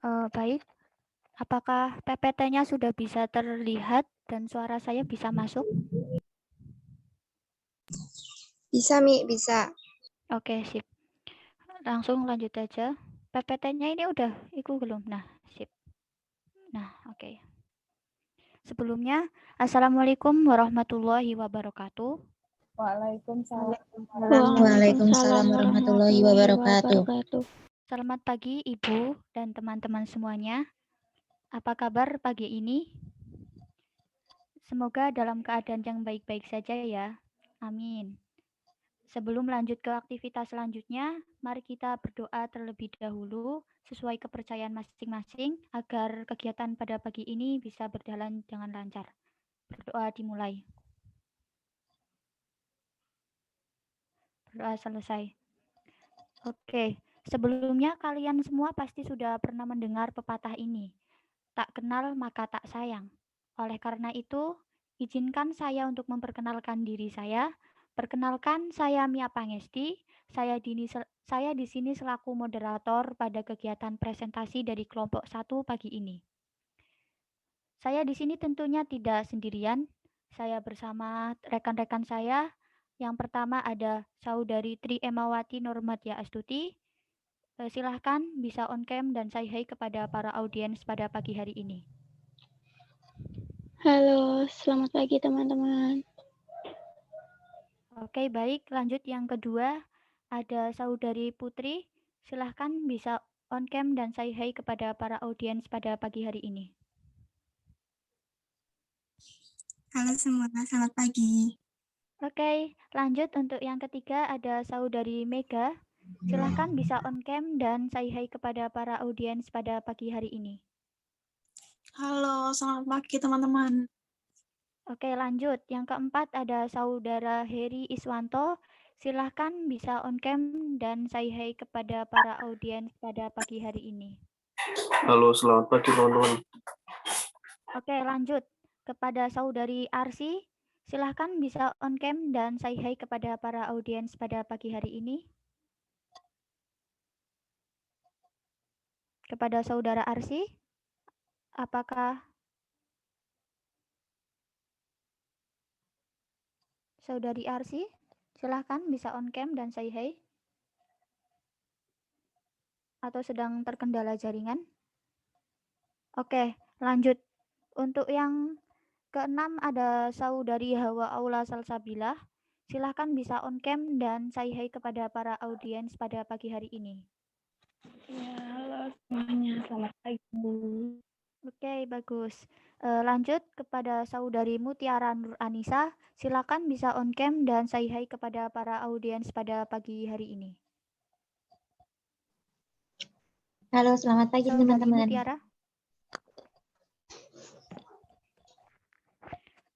Baik, apakah PPT-nya sudah bisa terlihat dan suara saya bisa masuk? Bisa, Mi, bisa. Oke, sip. Langsung lanjut aja. PPT-nya ini udah ikut belum? Nah, sip. Nah, oke. Sebelumnya, Assalamualaikum warahmatullahi wabarakatuh. Waalaikumsalam. Waalaikumsalam warahmatullahi wabarakatuh. Selamat pagi Ibu dan teman-teman semuanya. Apa kabar pagi ini? Semoga dalam keadaan yang baik-baik saja ya. Amin. Sebelum lanjut ke aktivitas selanjutnya, mari kita berdoa terlebih dahulu sesuai kepercayaan masing-masing agar kegiatan pada pagi ini bisa berjalan dengan lancar. Berdoa dimulai. Berdoa selesai. Oke, sebelumnya kalian semua pasti sudah pernah mendengar pepatah ini. Tak kenal maka tak sayang. Oleh karena itu, izinkan saya untuk memperkenalkan diri saya. Perkenalkan, saya Mia Pangesti. Saya di sini selaku moderator pada kegiatan presentasi dari kelompok 1 pagi ini. Saya di sini tentunya tidak sendirian. Saya bersama rekan-rekan saya. Yang pertama ada Saudari Tri Emawati Nurmatia Astuti. Silahkan bisa on cam dan say hi kepada para audiens pada pagi hari ini. Halo, selamat pagi teman-teman. Oke, baik. Lanjut yang kedua, ada Saudari Putri. Silahkan bisa on cam dan say hi kepada para audiens pada pagi hari ini. Halo semua, selamat pagi. Oke, lanjut untuk yang ketiga ada Saudari Mega. Silahkan bisa on cam dan say hi kepada para audiens pada pagi hari ini. Halo, selamat pagi teman-teman. Oke, lanjut. Yang keempat ada Saudara Heri Iswanto. Silahkan bisa on cam dan say hi kepada para audiens pada pagi hari ini. Halo, selamat pagi teman-teman. Oke, lanjut kepada Saudari Arsi. Silahkan bisa on cam dan say hi kepada para audiens pada pagi hari ini. Kepada Saudara Arsi, apakah Saudari Arsi? Silahkan bisa on cam dan say hi. Atau sedang terkendala jaringan? Oke, lanjut. Untuk yang keenam ada Saudari Hawa Aula Salsabila. Silahkan bisa on cam dan say hi kepada para audiens pada pagi hari ini. Ya, halo semuanya, selamat pagi. Oke, bagus. Lanjut kepada Saudari Mutiara Nur Anissa. Silakan bisa on cam dan say hi kepada para audiens pada pagi hari ini. Halo, selamat pagi Saudari teman-teman. Mutiara.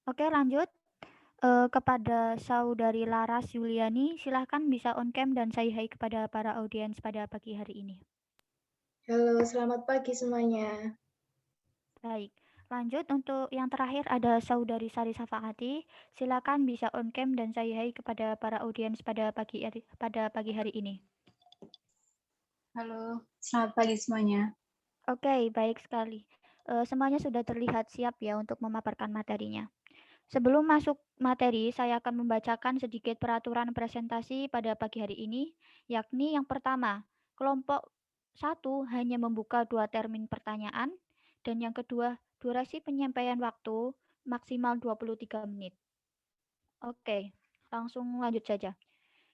Oke, lanjut kepada Saudari Laras Yuliani. Silahkan bisa on cam dan say hi kepada para audiens pada pagi hari ini. Halo, selamat pagi semuanya. Baik, lanjut untuk yang terakhir ada Saudari Sari Safaati. Silakan bisa on cam dan say hi kepada para audiens pada pagi hari ini. Halo, selamat pagi semuanya. Oke, baik sekali. Semuanya sudah terlihat siap ya untuk memaparkan materinya. Sebelum masuk materi, saya akan membacakan sedikit peraturan presentasi pada pagi hari ini, yakni yang pertama, kelompok 1 hanya membuka 2 termin pertanyaan, dan yang kedua, durasi penyampaian waktu maksimal 23 menit. Oke, langsung lanjut saja.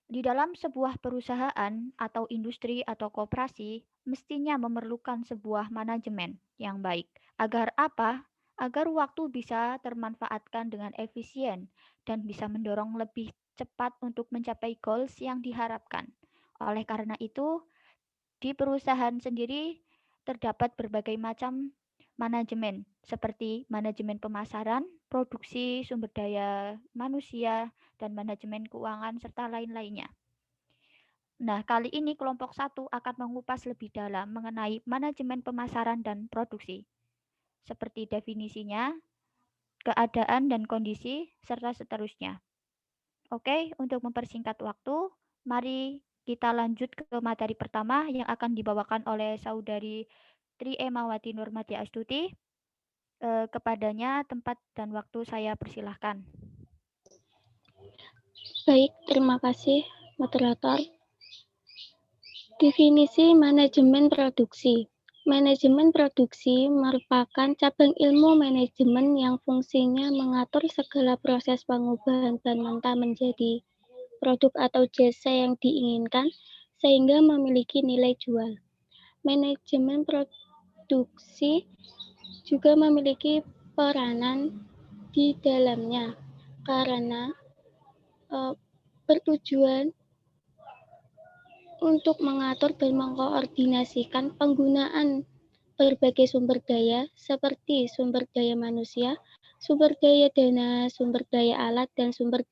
Di dalam sebuah perusahaan atau industri atau koperasi, mestinya memerlukan sebuah manajemen yang baik. Agar apa? Agar waktu bisa termanfaatkan dengan efisien dan bisa mendorong lebih cepat untuk mencapai goals yang diharapkan. Oleh karena itu, di perusahaan sendiri terdapat berbagai macam manajemen, seperti manajemen pemasaran, produksi sumber daya manusia, dan manajemen keuangan, serta lain-lainnya. Nah, kali ini kelompok 1 akan mengupas lebih dalam mengenai manajemen pemasaran dan produksi, seperti definisinya, keadaan dan kondisi, serta seterusnya. Oke, untuk mempersingkat waktu, mari kita lanjut ke materi pertama yang akan dibawakan oleh Saudari Tri Emawati Nurmati Astuti. Kepadanya tempat dan waktu saya persilahkan. Baik, terima kasih, moderator. Definisi manajemen produksi. Manajemen produksi merupakan cabang ilmu manajemen yang fungsinya mengatur segala proses pengubahan bahan mentah menjadi produk atau jasa yang diinginkan sehingga memiliki nilai jual. Manajemen produksi juga memiliki peranan di dalamnya karena bertujuan untuk mengatur dan mengkoordinasikan penggunaan berbagai sumber daya seperti sumber daya manusia, sumber daya dana, sumber daya alat, dan sumber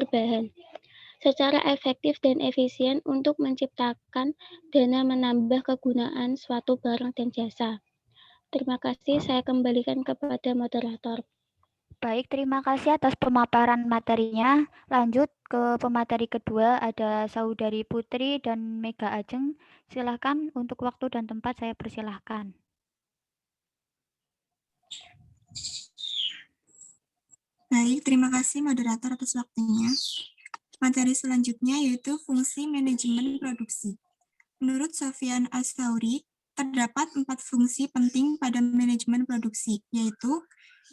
bahan secara efektif dan efisien untuk menciptakan dana menambah kegunaan suatu barang dan jasa. Terima kasih, saya kembalikan kepada moderator. Baik, terima kasih atas pemaparan materinya. Lanjut ke pemateri kedua, ada Saudari Putri dan Mega Ajeng. Silakan untuk waktu dan tempat saya persilahkan. Baik, terima kasih moderator atas waktunya. Materi selanjutnya yaitu fungsi manajemen produksi. Menurut Sofyan Asfauri, terdapat 4 fungsi penting pada manajemen produksi, yaitu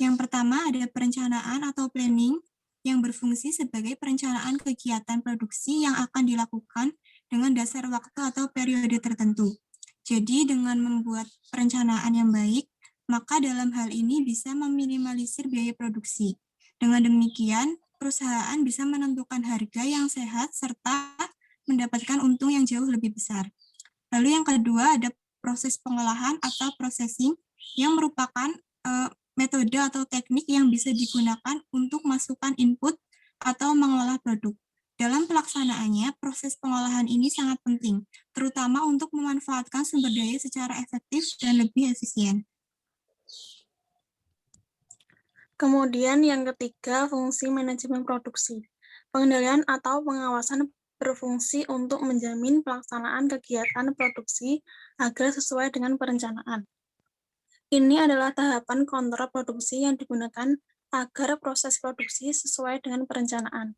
yang pertama ada perencanaan atau planning, yang berfungsi sebagai perencanaan kegiatan produksi yang akan dilakukan dengan dasar waktu atau periode tertentu. Jadi dengan membuat perencanaan yang baik, maka dalam hal ini bisa meminimalisir biaya produksi. Dengan demikian, perusahaan bisa menentukan harga yang sehat serta mendapatkan untung yang jauh lebih besar. Lalu yang kedua ada proses pengolahan atau processing yang merupakan metode atau teknik yang bisa digunakan untuk masukkan input atau mengolah produk. Dalam pelaksanaannya, proses pengolahan ini sangat penting, terutama untuk memanfaatkan sumber daya secara efektif dan lebih efisien. Kemudian yang ketiga, fungsi manajemen produksi. Pengendalian atau pengawasan berfungsi untuk menjamin pelaksanaan kegiatan produksi agar sesuai dengan perencanaan. Ini adalah tahapan kontrol produksi yang digunakan agar proses produksi sesuai dengan perencanaan.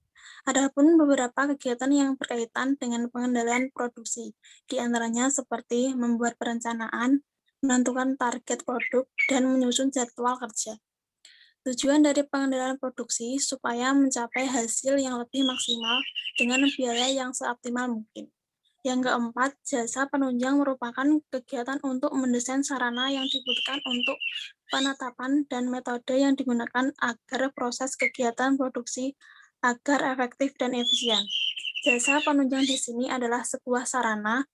Adapun beberapa kegiatan yang berkaitan dengan pengendalian produksi, di antaranya seperti membuat perencanaan, menentukan target produk, dan menyusun jadwal kerja. Tujuan dari pengendalian produksi supaya mencapai hasil yang lebih maksimal dengan biaya yang seoptimal mungkin. Yang keempat, jasa penunjang merupakan kegiatan untuk mendesain sarana yang dibutuhkan untuk penetapan dan metode yang digunakan agar proses kegiatan produksi agar efektif dan efisien. Jasa penunjang di sini adalah sebuah sarana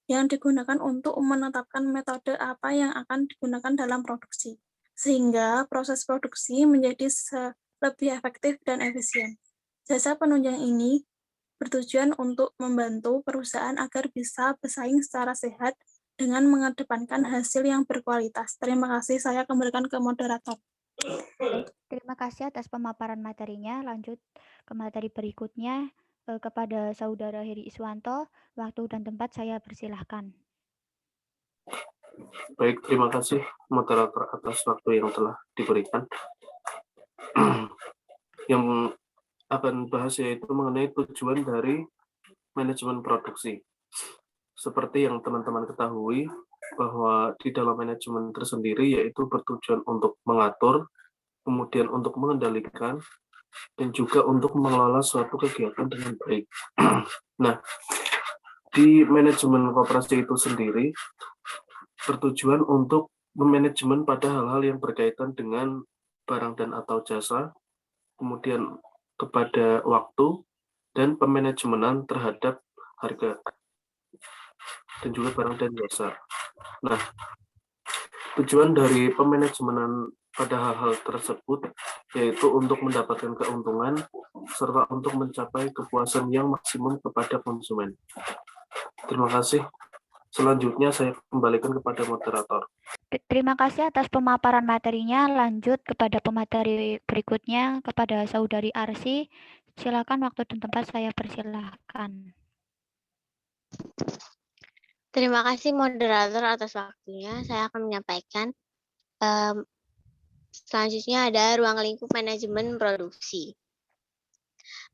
yang digunakan untuk menetapkan metode apa yang akan digunakan dalam produksi, sehingga proses produksi menjadi lebih efektif dan efisien. Jasa penunjang ini bertujuan untuk membantu perusahaan agar bisa bersaing secara sehat dengan mengedepankan hasil yang berkualitas. Terima kasih, saya kembalikan ke moderator. Baik, terima kasih atas pemaparan materinya. Lanjut ke materi berikutnya kepada Saudara Heri Iswanto. Waktu dan tempat saya persilahkan. Baik, terima kasih moderator atas waktu yang telah diberikan. Yang akan bahas yaitu mengenai tujuan dari manajemen produksi. Seperti yang teman-teman ketahui, bahwa di dalam manajemen tersendiri yaitu bertujuan untuk mengatur, kemudian untuk mengendalikan, dan juga untuk mengelola suatu kegiatan dengan baik. Nah, di manajemen koperasi itu sendiri bertujuan untuk memanajemen pada hal-hal yang berkaitan dengan barang dan atau jasa, kemudian kepada waktu, dan pemanajemenan terhadap harga, dan juga barang dan jasa. Nah, tujuan dari pemanajemenan pada hal-hal tersebut yaitu untuk mendapatkan keuntungan serta untuk mencapai kepuasan yang maksimum kepada konsumen. Terima kasih. Selanjutnya saya kembalikan kepada moderator. Terima kasih atas pemaparan materinya. Lanjut kepada pemateri berikutnya kepada Saudari Arsi. Silakan waktu dan tempat saya persilahkan. Terima kasih moderator atas waktunya. Saya akan menyampaikan. Selanjutnya ada ruang lingkup manajemen produksi.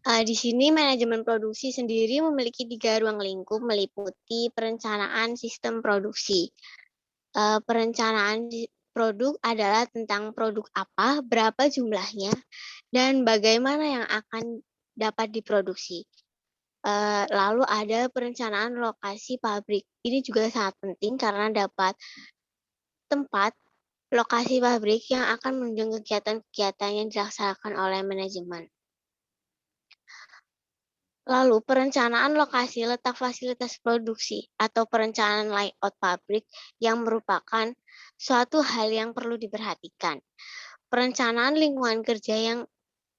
Di sini manajemen produksi sendiri memiliki 3 ruang lingkup meliputi perencanaan sistem produksi. Perencanaan produk adalah tentang produk apa, berapa jumlahnya, dan bagaimana yang akan dapat diproduksi. Lalu ada perencanaan lokasi pabrik. Ini juga sangat penting karena dapat tempat lokasi pabrik yang akan menunjang kegiatan-kegiatan yang dilaksanakan oleh manajemen. Lalu perencanaan lokasi letak fasilitas produksi atau perencanaan layout pabrik yang merupakan suatu hal yang perlu diperhatikan. Perencanaan lingkungan kerja yang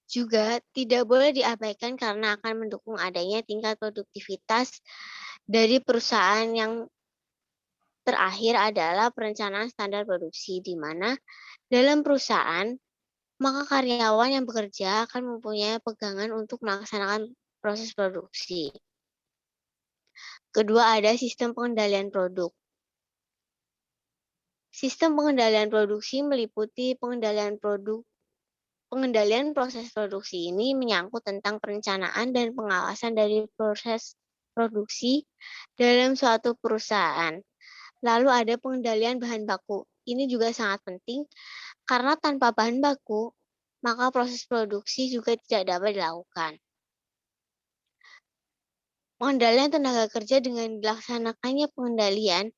juga tidak boleh diabaikan karena akan mendukung adanya tingkat produktivitas dari perusahaan. Yang terakhir adalah perencanaan standar produksi, di mana dalam perusahaan, maka karyawan yang bekerja akan mempunyai pegangan untuk melaksanakan proses produksi. Kedua, ada sistem pengendalian produk. Sistem pengendalian produksi meliputi pengendalian proses produksi. Ini menyangkut tentang perencanaan dan pengawasan dari proses produksi dalam suatu perusahaan. Lalu ada pengendalian bahan baku. Ini juga sangat penting karena tanpa bahan baku, maka proses produksi juga tidak dapat dilakukan. Pengendalian tenaga kerja dengan dilaksanakannya pengendalian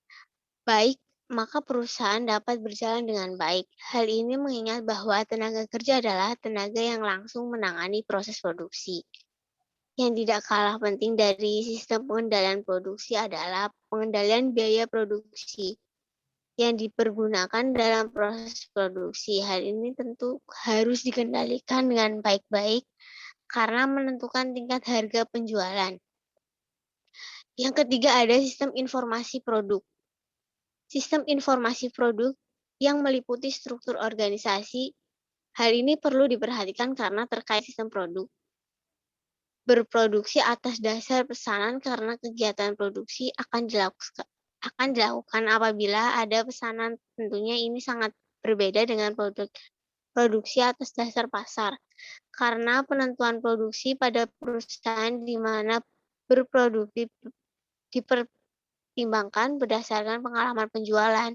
baik, maka perusahaan dapat berjalan dengan baik. Hal ini mengingat bahwa tenaga kerja adalah tenaga yang langsung menangani proses produksi. Yang tidak kalah penting dari sistem pengendalian produksi adalah pengendalian biaya produksi yang dipergunakan dalam proses produksi. Hal ini tentu harus dikendalikan dengan baik-baik karena menentukan tingkat harga penjualan. Yang ketiga ada sistem informasi produk. Sistem informasi produk yang meliputi struktur organisasi. Hal ini perlu diperhatikan karena terkait sistem produk. Berproduksi atas dasar pesanan karena kegiatan produksi akan dilakukan apabila ada pesanan. Tentunya ini sangat berbeda dengan produksi atas dasar pasar. Karena penentuan produksi pada perusahaan di mana berproduksi dipertimbangkan berdasarkan pengalaman penjualan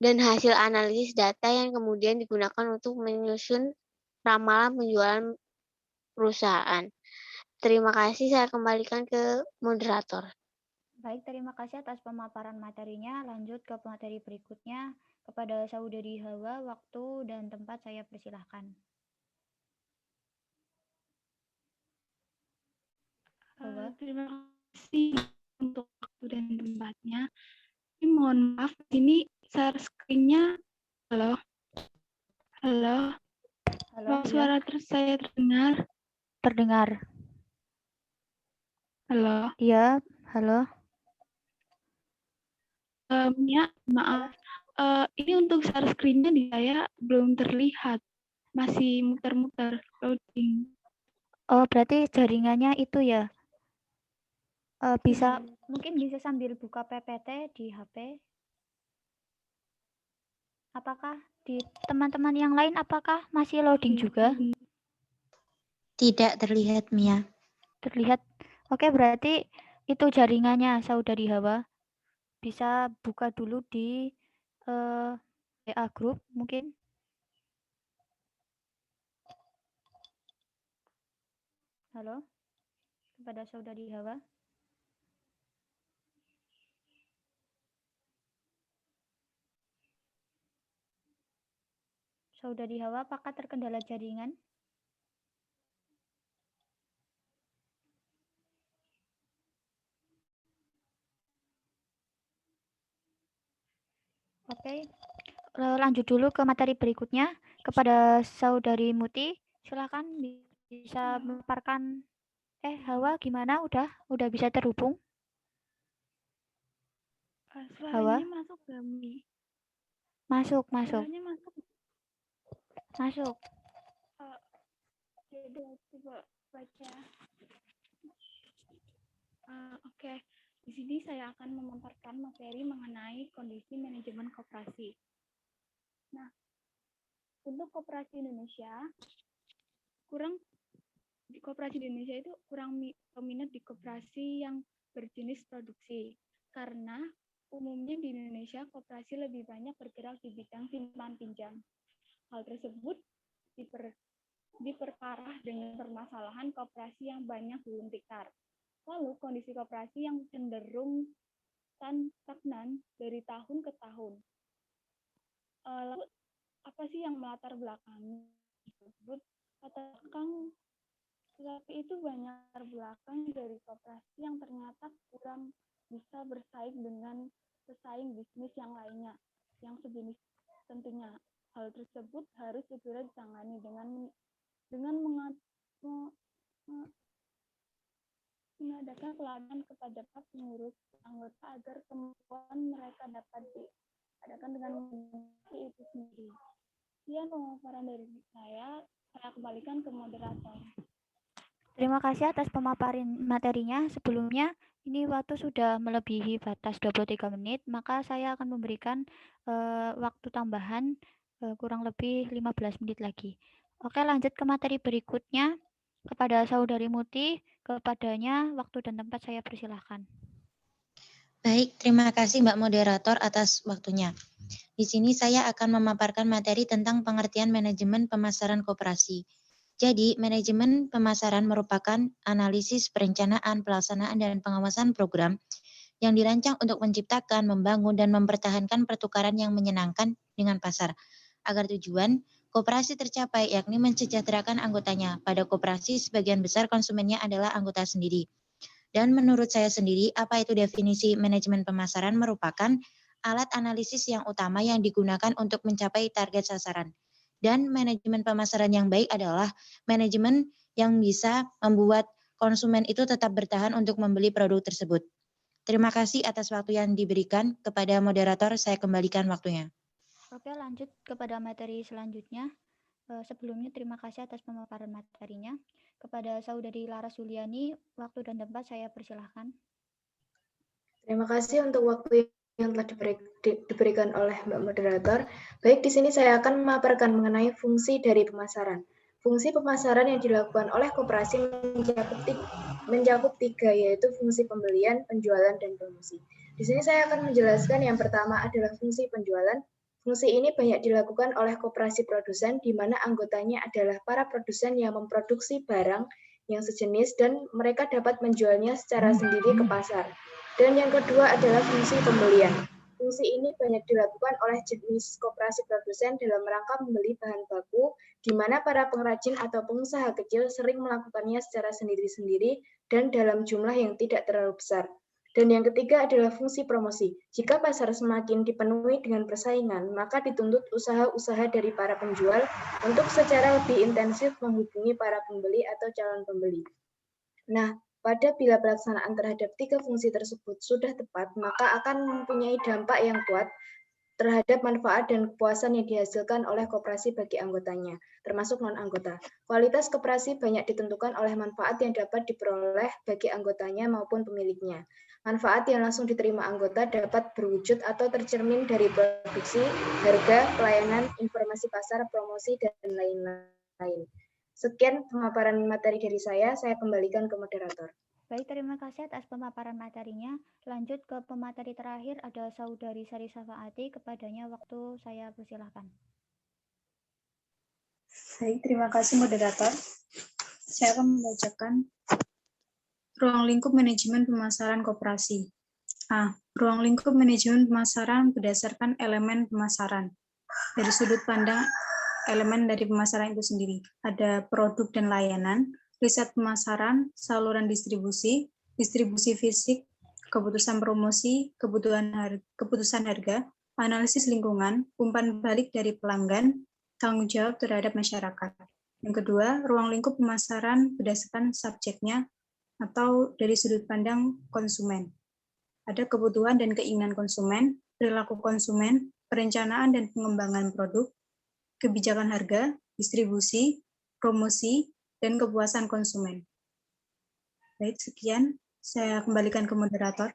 dan hasil analisis data yang kemudian digunakan untuk menyusun ramalan penjualan perusahaan. Terima kasih, saya kembalikan ke moderator. Baik, terima kasih atas pemaparan materinya. Lanjut ke materi berikutnya. Kepada Saudari Hawa, waktu dan tempat saya persilahkan. Terima kasih untuk waktu dan tempatnya. Ini mohon maaf, ini share screen-nya. Halo. Halo, Suara saya terdengar. terdengar. Halo. Iya, halo. Ya, maaf. Ini untuk share screen-nya di saya belum terlihat. Masih muter-muter loading. Oh, berarti jaringannya itu ya. Mungkin bisa sambil buka PPT di HP. Apakah di teman-teman yang lain apakah masih loading juga? Tidak terlihat, Mia. Terlihat. Oke, berarti itu jaringannya Saudari Hawa. Bisa buka dulu di WA group mungkin. Halo, kepada Saudari Hawa. Saudari Hawa, apakah terkendala jaringan? Oke, lanjut dulu ke materi berikutnya. Kepada Saudari Muti, silakan bisa memaparkan. Hawa gimana? Udah bisa terhubung? Suaranya masuk gak, Mi? Masuk. Suaranya masuk. Masuk. Coba baca. Oke. Di sini saya akan memaparkan materi mengenai kondisi manajemen koperasi. Nah, untuk koperasi Indonesia, koperasi di Indonesia itu kurang peminat di koperasi yang berjenis produksi. Karena umumnya di Indonesia koperasi lebih banyak bergerak di bidang simpan pinjam. Hal tersebut diperparah dengan permasalahan koperasi yang banyak gulung tikar. Lalu kondisi koperasi yang cenderung stagnan dari tahun ke tahun. Lalu apa sih yang melatar belakangi tersebut? Latar belakang tetapi itu banyak latar belakang dari koperasi yang ternyata kurang bisa bersaing dengan pesaing bisnis yang lainnya yang sejenis. Tentunya hal tersebut harus segera ditangani dengan mengadakan pelatihan kepada para pengurus anggota agar kemampuan mereka dapat diadakan dengan itu sendiri. Sekian pemaparan dari saya kembalikan ke moderator. Terima kasih atas pemaparan materinya. Sebelumnya, ini waktu sudah melebihi batas 23 menit, maka saya akan memberikan waktu tambahan kurang lebih 15 menit lagi. Oke, lanjut ke materi berikutnya. Kepada Saudari Muti, kepadanya waktu dan tempat saya persilahkan. Baik, terima kasih Mbak Moderator atas waktunya. Di sini saya akan memaparkan materi tentang pengertian manajemen pemasaran koperasi. Jadi, manajemen pemasaran merupakan analisis, perencanaan, pelaksanaan, dan pengawasan program yang dirancang untuk menciptakan, membangun, dan mempertahankan pertukaran yang menyenangkan dengan pasar, agar tujuan koperasi tercapai, yakni mensejahterakan anggotanya. Pada koperasi, sebagian besar konsumennya adalah anggota sendiri. Dan menurut saya sendiri, apa itu definisi manajemen pemasaran merupakan alat analisis yang utama yang digunakan untuk mencapai target sasaran. Dan manajemen pemasaran yang baik adalah manajemen yang bisa membuat konsumen itu tetap bertahan untuk membeli produk tersebut. Terima kasih atas waktu yang diberikan. Kepada moderator, saya kembalikan waktunya. Oke, lanjut kepada materi selanjutnya. Sebelumnya terima kasih atas pemaparan materinya. Kepada Saudari Laras Juliani, waktu dan tempat saya persilahkan. Terima kasih untuk waktu yang telah diberikan oleh Mbak Moderator. Baik, di sini saya akan memaparkan mengenai fungsi dari pemasaran. Fungsi pemasaran yang dilakukan oleh koperasi mencakup tiga, yaitu fungsi pembelian, penjualan, dan promosi. Di sini saya akan menjelaskan yang pertama adalah fungsi penjualan. Fungsi ini banyak dilakukan oleh koperasi produsen, di mana anggotanya adalah para produsen yang memproduksi barang yang sejenis dan mereka dapat menjualnya secara sendiri ke pasar. Dan yang kedua adalah fungsi pembelian. Fungsi ini banyak dilakukan oleh jenis koperasi produsen dalam rangka membeli bahan baku, di mana para pengrajin atau pengusaha kecil sering melakukannya secara sendiri-sendiri dan dalam jumlah yang tidak terlalu besar. Dan yang ketiga adalah fungsi promosi. Jika pasar semakin dipenuhi dengan persaingan, maka dituntut usaha-usaha dari para penjual untuk secara lebih intensif menghubungi para pembeli atau calon pembeli. Nah, bila pelaksanaan terhadap tiga fungsi tersebut sudah tepat, maka akan mempunyai dampak yang kuat terhadap manfaat dan kepuasan yang dihasilkan oleh koperasi bagi anggotanya, termasuk non-anggota. Kualitas koperasi banyak ditentukan oleh manfaat yang dapat diperoleh bagi anggotanya maupun pemiliknya. Manfaat yang langsung diterima anggota dapat berwujud atau tercermin dari produksi, harga, pelayanan, informasi pasar, promosi, dan lain-lain. Sekian pemaparan materi dari saya kembalikan ke moderator. Baik, terima kasih atas pemaparan materinya. Lanjut ke pemateri terakhir, ada Saudari Sari Safaati, kepadanya waktu saya persilahkan. Baik, terima kasih moderator. Saya akan membacakan ruang lingkup manajemen pemasaran koperasi. Ruang lingkup manajemen pemasaran berdasarkan elemen pemasaran. Dari sudut pandang elemen dari pemasaran itu sendiri. Ada produk dan layanan, riset pemasaran, saluran distribusi, distribusi fisik, keputusan promosi, keputusan harga, analisis lingkungan, umpan balik dari pelanggan, tanggung jawab terhadap masyarakat. Yang kedua, ruang lingkup pemasaran berdasarkan subjeknya atau dari sudut pandang konsumen. Ada kebutuhan dan keinginan konsumen, perilaku konsumen, perencanaan dan pengembangan produk, kebijakan harga, distribusi, promosi, dan kepuasan konsumen. Baik, sekian. Saya kembalikan ke moderator.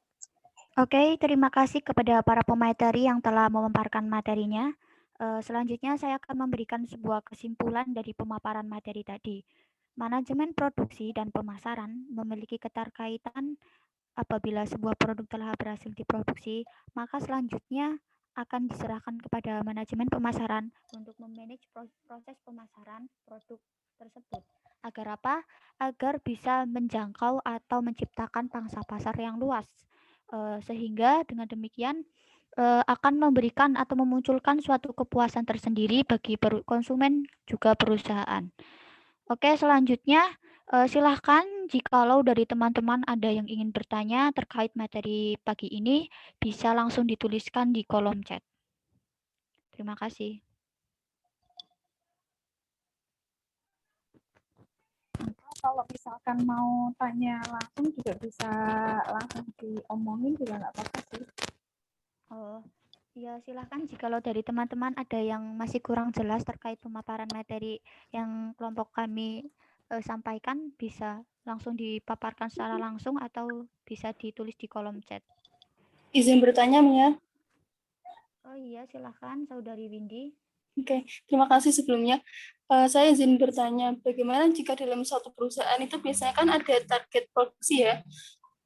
Oke, terima kasih kepada para pemateri yang telah memaparkan materinya. Selanjutnya saya akan memberikan sebuah kesimpulan dari pemaparan materi tadi. Manajemen produksi dan pemasaran memiliki keterkaitan. Apabila sebuah produk telah berhasil diproduksi, maka selanjutnya akan diserahkan kepada manajemen pemasaran untuk memanage proses pemasaran produk tersebut. Agar apa? Agar bisa menjangkau atau menciptakan pangsa pasar yang luas. Sehingga dengan demikian akan memberikan atau memunculkan suatu kepuasan tersendiri bagi konsumen juga perusahaan. Oke, selanjutnya silahkan jikalau dari teman-teman ada yang ingin bertanya terkait materi pagi ini, bisa langsung dituliskan di kolom chat. Terima kasih. Kalau misalkan mau tanya langsung juga bisa langsung diomongin juga nggak apa-apa sih. Oh, ya silahkan jikalau dari teman-teman ada yang masih kurang jelas terkait pemaparan materi yang kelompok kami sampaikan, bisa langsung dipaparkan secara langsung atau bisa ditulis di kolom chat. Izin bertanya, Mia. Oh iya, silahkan Saudari Windy. Oke, terima kasih sebelumnya. Saya izin bertanya, bagaimana jika dalam suatu perusahaan itu biasanya kan ada target produksi ya?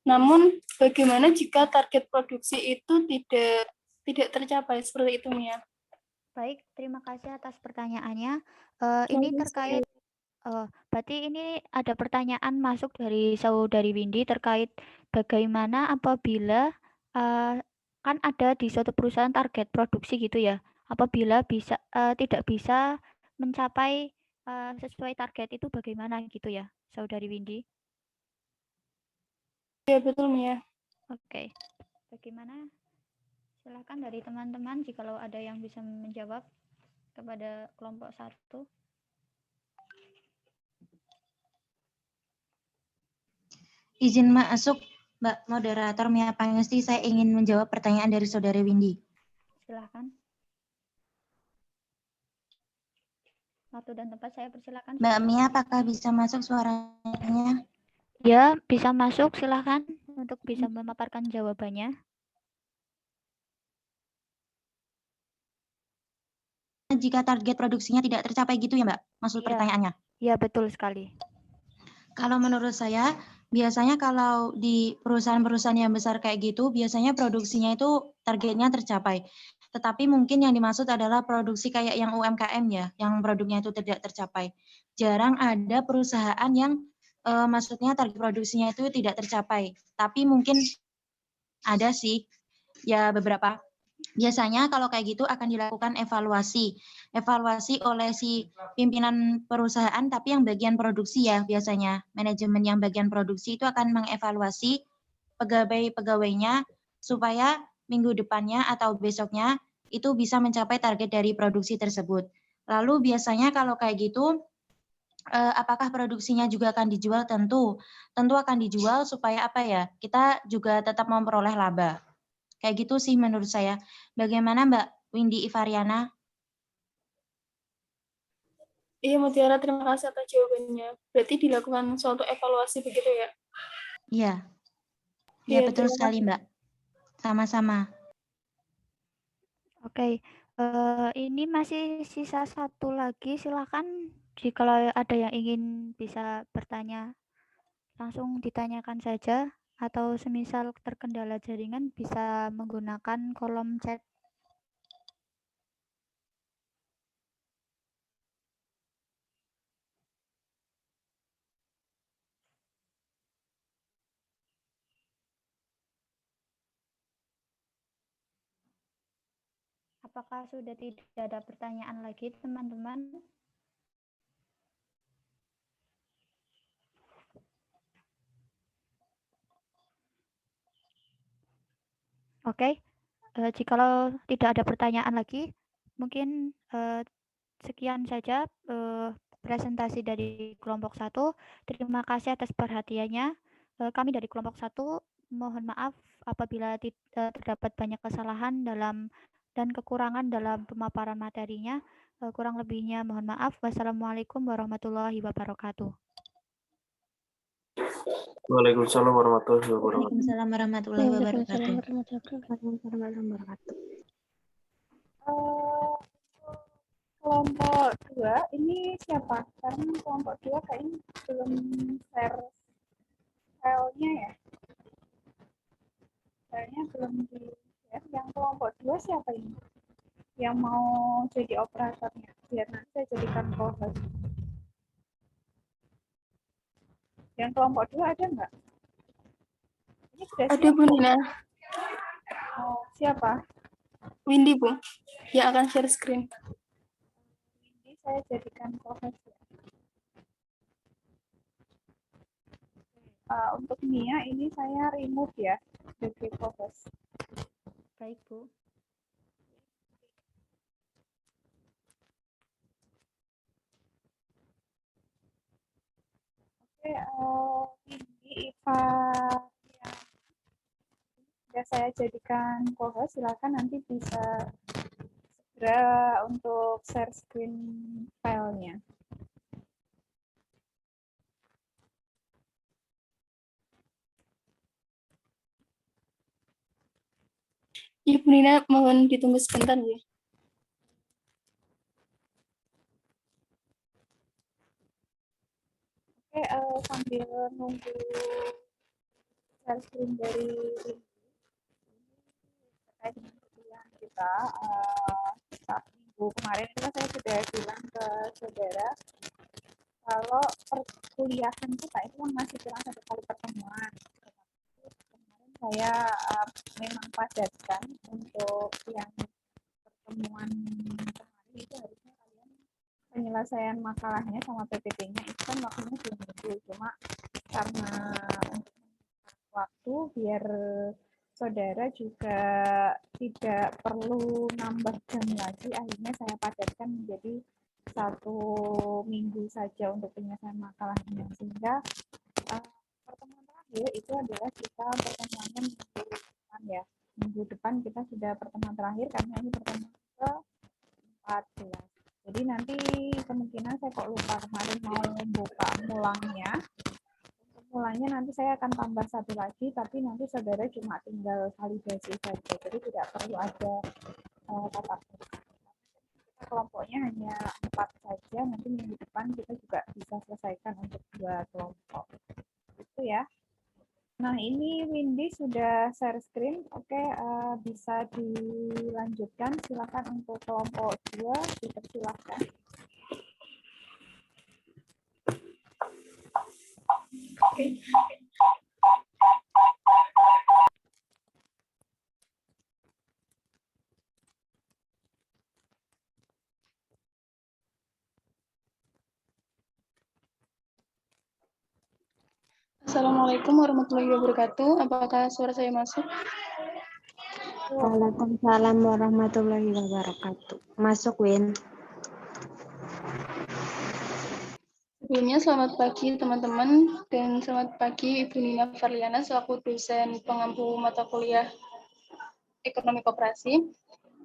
Namun, bagaimana jika target produksi itu tidak tercapai seperti itu, Mia? Baik, terima kasih atas pertanyaannya. Ini terkait, berarti ini ada pertanyaan masuk dari Saudari Windy terkait bagaimana apabila kan ada di suatu perusahaan target produksi gitu ya. Apabila tidak bisa mencapai sesuai target itu bagaimana gitu ya, Saudari Windy? Ya, betul, Mia. Oke, bagaimana? Silakan dari teman-teman jikalau ada yang bisa menjawab kepada kelompok 1. Izin masuk, Mbak Moderator Mia Pangusti, saya ingin menjawab pertanyaan dari Saudari Windy. Silakan. Waktu dan tempat saya persilakan. Mbak Mia, apakah bisa masuk suaranya? Ya, bisa masuk, silakan untuk bisa memaparkan jawabannya. Jika target produksinya tidak tercapai gitu ya, Mbak? Maksud pertanyaannya? Iya, betul sekali. Kalau menurut saya, biasanya kalau di perusahaan-perusahaan yang besar kayak gitu, biasanya produksinya itu targetnya tercapai. Tetapi mungkin yang dimaksud adalah produksi kayak yang UMKM ya, yang produknya itu tidak tercapai. Jarang ada perusahaan yang maksudnya target produksinya itu tidak tercapai. Tapi mungkin ada sih, ya beberapa. Biasanya kalau kayak gitu akan dilakukan evaluasi oleh si pimpinan perusahaan, tapi yang bagian produksi ya biasanya. Manajemen yang bagian produksi itu akan mengevaluasi pegawai-pegawainya supaya minggu depannya atau besoknya itu bisa mencapai target dari produksi tersebut. Lalu biasanya kalau kayak gitu, apakah produksinya juga akan dijual? Tentu akan dijual supaya apa ya? Kita juga tetap memperoleh laba. Kayak gitu sih menurut saya. Bagaimana Mbak Windy Ivariana? Iya, Mutiara, terima kasih atas jawabannya. Berarti dilakukan suatu evaluasi begitu ya? Iya. Iya, betul sekali, Mbak. Sama-sama. Oke, ini masih sisa satu lagi. Silakan jika ada yang ingin bisa bertanya, langsung ditanyakan saja. Atau semisal terkendala jaringan bisa menggunakan kolom chat. Apakah sudah tidak ada pertanyaan lagi, teman-teman? Oke, jikalau tidak ada pertanyaan lagi, mungkin sekian saja presentasi dari kelompok 1. Terima kasih atas perhatiannya. Kami dari kelompok 1 mohon maaf apabila terdapat banyak kesalahan dan kekurangan dalam pemaparan materinya. Kurang lebihnya mohon maaf. Wassalamualaikum warahmatullahi wabarakatuh. Waalaikumsalam warahmatullahi wabarakatuh. Waalaikumsalam warahmatullahi wabarakatuh. Kelompok 2 ini siapa? Karena kelompok 2 kayaknya belum share filenya ya. Filenya belum di-share. Yang kelompok 2 siapa ini? Yang mau jadi operatornya. Biar nanti saya jadikan co-host. Yang kelompok 2 ada nggak? Ini sudah Ada Bu Nina. Oh, siapa? Windy Bu, yang akan share screen. Ini saya jadikan co-host ya. Untuk Nia ini saya remove ya sebagai co-host. Baik, Bu. Oke, ini IPA yang sudah saya jadikan co-host, silakan nanti bisa segera untuk share screen filenya. Ibu Nina, mohon ditunggu sebentar ya. Oke, sambil nunggu share screen dari terkait dengan kuliahan kita, minggu kemarin itu saya sudah bilang ke saudara kalau perkuliahan kita itu kan masih kurang 1 kali pertemuan. Kemarin saya memang padatkan untuk yang pertemuan kemarin itu harusnya kalian penyelesaian makalahnya sama PPT-nya itu kan waktunya 2 minggu, cuma karena waktu biar saudara juga tidak perlu nambah jam lagi, akhirnya saya padatkan menjadi 1 minggu saja untuk penyelesaian makalahnya, sehingga pertemuan terakhir itu adalah kita pertemuannya minggu depan ya. Minggu depan kita sudah pertemuan terakhir karena ini pertemuan ke-14. Jadi nanti kemungkinan saya kok lupa kemarin mau buka mulangnya. Untuk mulanya nanti saya akan tambah 1 lagi, tapi nanti saudara cuma tinggal validasi saja. Jadi tidak perlu ada tatap muka. Kelompoknya hanya 4 saja, nanti minggu depan kita juga bisa selesaikan untuk 2 kelompok. Itu ya. Nah, ini Windy sudah share screen. Oke, bisa dilanjutkan. Silakan untuk kelompok 2, dipersilakan. Oke. Assalamualaikum warahmatullahi wabarakatuh. Apakah suara saya masuk? Waalaikumsalam warahmatullahi wabarakatuh. Masuk, Win. Sebelumnya selamat pagi teman-teman dan selamat pagi Ibu Nina Farliana selaku dosen pengampu mata kuliah Ekonomi Koperasi.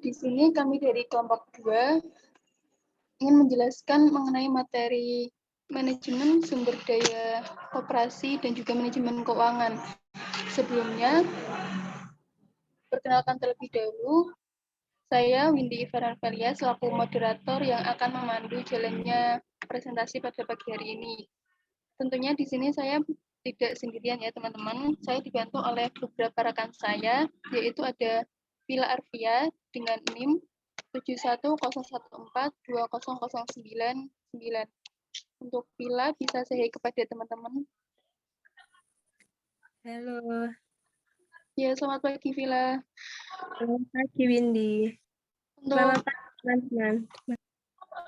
Di sini kami dari kelompok 2 ingin menjelaskan mengenai materi manajemen sumber daya koperasi dan juga manajemen keuangan. Sebelumnya, perkenalkan terlebih dahulu, saya Windy Farliana selaku moderator yang akan memandu jalannya presentasi pada pagi hari ini. Tentunya di sini saya tidak sendirian ya teman-teman, saya dibantu oleh beberapa rekan saya, yaitu ada Vila Arvia dengan NIM 71014200999. Untuk Vila bisa saya kepada teman-teman. Halo. Ya, selamat pagi Vila. Selamat pagi, Windy. Selamat pagi, teman-teman.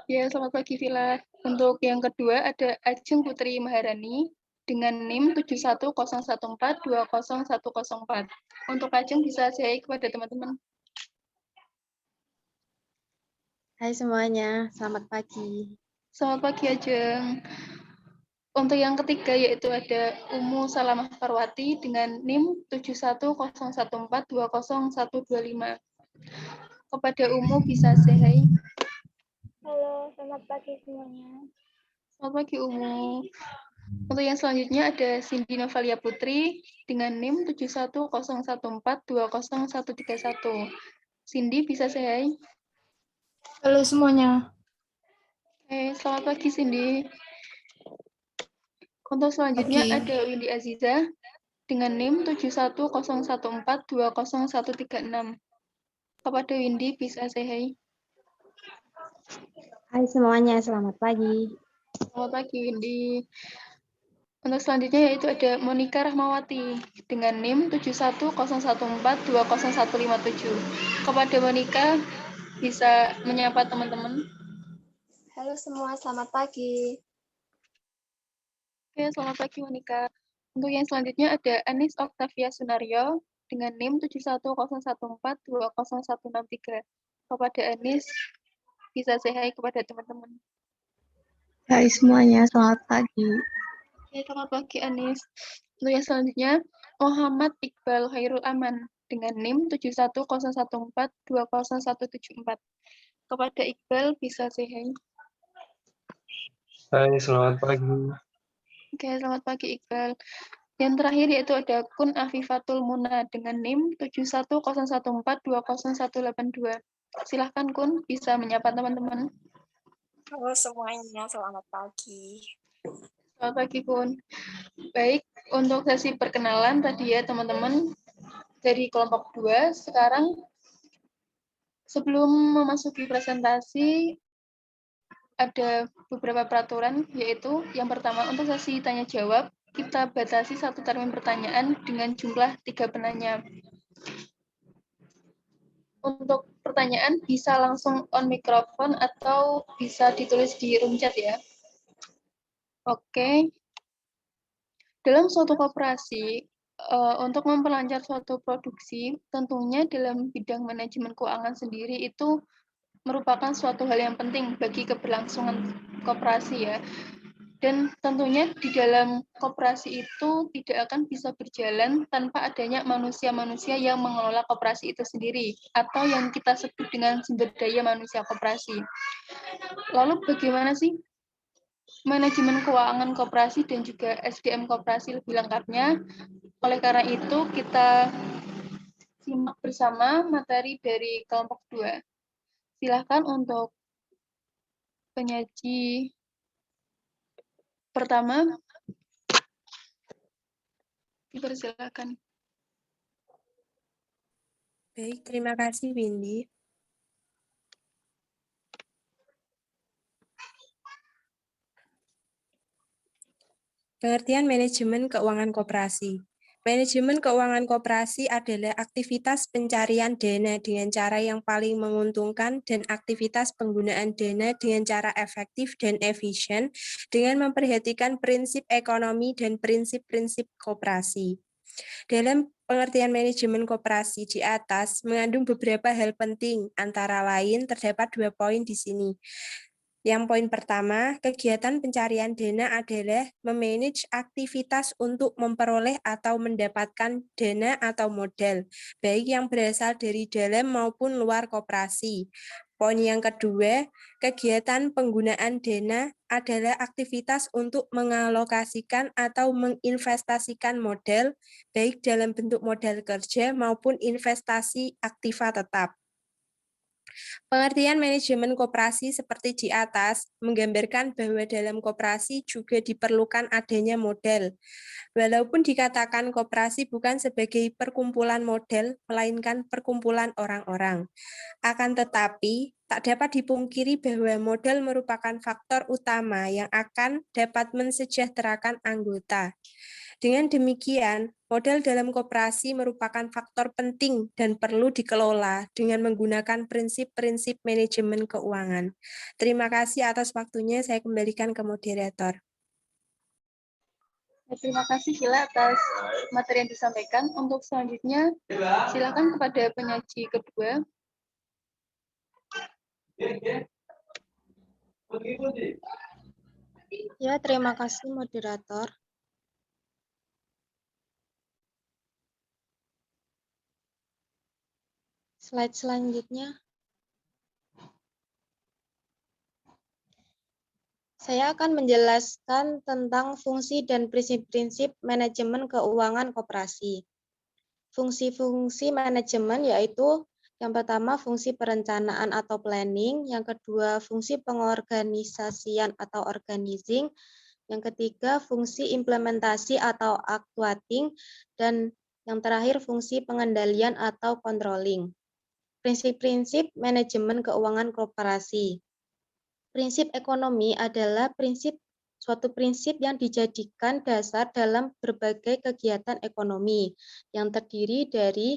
Ya, selamat pagi Vila. Untuk yang kedua ada Ajeng Putri Maharani dengan NIM 71014201104. Untuk Ajeng bisa saya kepada teman-teman. Hai semuanya, selamat pagi. Selamat pagi Ajeng. Untuk yang ketiga yaitu ada Umu Salamah Parwati dengan NIM 71014201125. Kepada Umu bisa say hi. Halo, selamat pagi semuanya. Selamat pagi Umu. Untuk yang selanjutnya ada Cindy Novalia Putri dengan NIM 7101420131. Cindy, bisa saya? Halo semuanya. Selamat pagi Cindy. Untuk selanjutnya Pagi. ada Windy Aziza dengan NIM 7101420136. Kepada Windy, bisa say hi. Hai semuanya, selamat pagi. Selamat pagi Windy. Untuk selanjutnya yaitu ada Monica Rahmawati dengan NIM 7101420157. Kepada Monica, bisa menyapa teman-teman. Halo semua, selamat pagi. Oke, selamat pagi Monica. Untuk yang selanjutnya ada Anis Octavia Sunario dengan NIM 7101420163. Kepada Anis, bisa say hi kepada teman-teman. Hai semuanya, selamat pagi. Oke, selamat pagi Anis. Untuk yang selanjutnya, Muhammad Iqbal Khairul Aman dengan NIM 7101420174. Kepada Iqbal, bisa say hi. Hai, selamat pagi. Oke, selamat pagi Iqbal. Yang terakhir yaitu ada Kun Afifatul Muna dengan NIM 7101420182. Silahkan Kun, bisa menyapa teman-teman. Halo semuanya, selamat pagi. Selamat pagi Kun. Baik, untuk sesi perkenalan tadi ya teman-teman dari kelompok 2. Sekarang sebelum memasuki presentasi ada beberapa peraturan, yaitu yang pertama untuk sesi tanya jawab kita batasi 1 termin pertanyaan dengan jumlah 3 penanya. Untuk pertanyaan bisa langsung on mikrofon atau bisa ditulis di room chat ya. Oke. Dalam suatu koperasi, untuk memperlancar suatu produksi, tentunya dalam bidang manajemen keuangan sendiri itu merupakan suatu hal yang penting bagi keberlangsungan koperasi ya. Dan tentunya di dalam koperasi itu tidak akan bisa berjalan tanpa adanya manusia-manusia yang mengelola koperasi itu sendiri, atau yang kita sebut dengan sumber daya manusia koperasi. Lalu bagaimana sih manajemen keuangan koperasi dan juga SDM koperasi lebih lengkapnya? Oleh karena itu, kita simak bersama materi dari kelompok 2. Silakan untuk penyaji pertama, dipersilakan. Baik, terima kasih Windy. Pengertian manajemen keuangan koperasi. Manajemen keuangan koperasi adalah aktivitas pencarian dana dengan cara yang paling menguntungkan dan aktivitas penggunaan dana dengan cara efektif dan efisien dengan memperhatikan prinsip ekonomi dan prinsip-prinsip koperasi. Dalam pengertian manajemen koperasi di atas mengandung beberapa hal penting, antara lain terdapat 2 poin di sini. Yang poin pertama, kegiatan pencarian dana adalah memanage aktivitas untuk memperoleh atau mendapatkan dana atau modal, baik yang berasal dari dalam maupun luar koperasi. Poin yang kedua, kegiatan penggunaan dana adalah aktivitas untuk mengalokasikan atau menginvestasikan modal, baik dalam bentuk modal kerja maupun investasi aktiva tetap. Pengertian manajemen koperasi seperti di atas menggambarkan bahwa dalam koperasi juga diperlukan adanya modal. Walaupun dikatakan koperasi bukan sebagai perkumpulan modal, melainkan perkumpulan orang-orang. Akan tetapi, tak dapat dipungkiri bahwa modal merupakan faktor utama yang akan dapat mensejahterakan anggota. Dengan demikian, modal dalam koperasi merupakan faktor penting dan perlu dikelola dengan menggunakan prinsip-prinsip manajemen keuangan. Terima kasih atas waktunya, saya kembalikan ke moderator. Terima kasih Sheila atas materi yang disampaikan. Untuk selanjutnya, silakan kepada penyaji kedua. Ya, terima kasih moderator. Slide selanjutnya. Saya akan menjelaskan tentang fungsi dan prinsip-prinsip manajemen keuangan koperasi. Fungsi-fungsi manajemen yaitu yang pertama fungsi perencanaan atau planning, yang kedua fungsi pengorganisasian atau organizing, yang ketiga fungsi implementasi atau actuating, dan yang terakhir fungsi pengendalian atau controlling. Prinsip-prinsip manajemen keuangan koperasi. Prinsip ekonomi adalah suatu prinsip yang dijadikan dasar dalam berbagai kegiatan ekonomi yang terdiri dari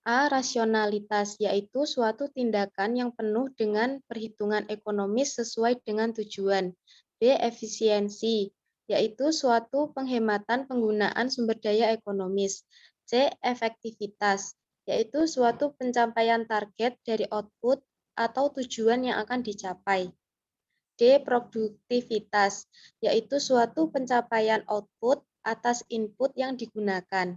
A. Rasionalitas, yaitu suatu tindakan yang penuh dengan perhitungan ekonomis sesuai dengan tujuan. B. Efisiensi, yaitu suatu penghematan penggunaan sumber daya ekonomis. C. Efektivitas, yaitu suatu pencapaian target dari output atau tujuan yang akan dicapai. D. Produktivitas, yaitu suatu pencapaian output atas input yang digunakan.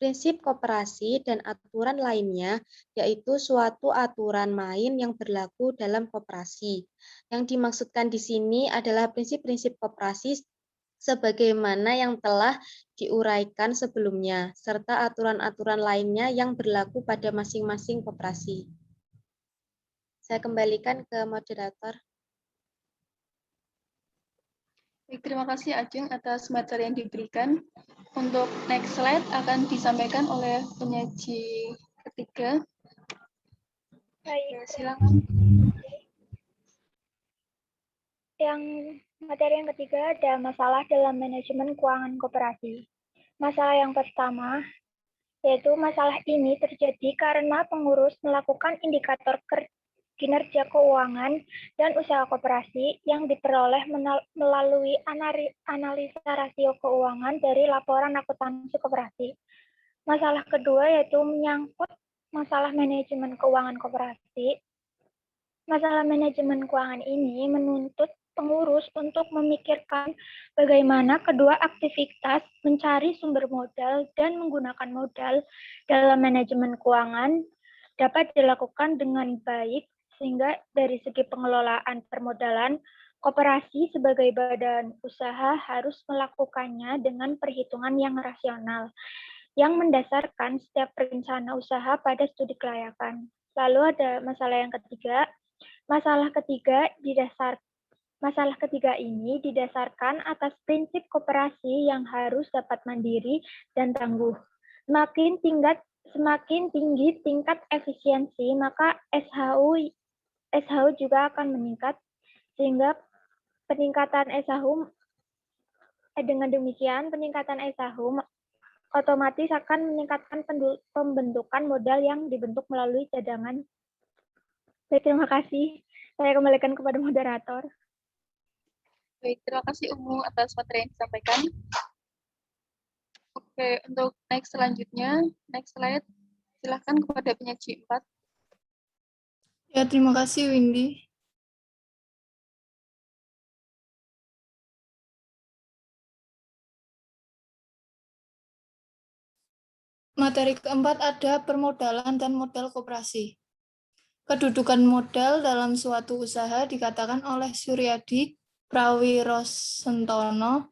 Prinsip koperasi dan aturan lainnya, yaitu suatu aturan main yang berlaku dalam koperasi. Yang dimaksudkan di sini adalah prinsip-prinsip koperasi sebagaimana yang telah diuraikan sebelumnya, serta aturan-aturan lainnya yang berlaku pada masing-masing koperasi. Saya kembalikan ke moderator. Baik, terima kasih Ajeng atas materi yang diberikan. Untuk next slide akan disampaikan oleh penyaji ketiga. Baik, silakan. Yang materi yang ketiga ada masalah dalam manajemen keuangan koperasi. Masalah yang pertama yaitu masalah ini terjadi karena pengurus melakukan indikator kinerja keuangan dan usaha koperasi yang diperoleh melalui analisa rasio keuangan dari laporan akuntansi koperasi. Masalah kedua yaitu menyangkut masalah manajemen keuangan koperasi. Masalah manajemen keuangan ini menuntut pengurus untuk memikirkan bagaimana kedua aktivitas mencari sumber modal dan menggunakan modal dalam manajemen keuangan dapat dilakukan dengan baik, sehingga dari segi pengelolaan permodalan, koperasi sebagai badan usaha harus melakukannya dengan perhitungan yang rasional, yang mendasarkan setiap rencana usaha pada studi kelayakan. Lalu ada masalah yang ketiga. Masalah ketiga ini didasarkan atas prinsip koperasi yang harus dapat mandiri dan tangguh. Semakin tinggi tingkat efisiensi, maka SHU juga akan meningkat, sehingga peningkatan SHU dengan demikian peningkatan SHU otomatis akan meningkatkan pembentukan modal yang dibentuk melalui cadangan. Baik, terima kasih. Saya kembalikan kepada moderator. Baik, terima kasih Umu atas materi yang disampaikan. Oke, untuk next selanjutnya, next slide, silahkan kepada penyaji 4. Ya, terima kasih Windy. Materi keempat ada permodalan dan modal koperasi. Kedudukan modal dalam suatu usaha dikatakan oleh Suryadi Prawirosentono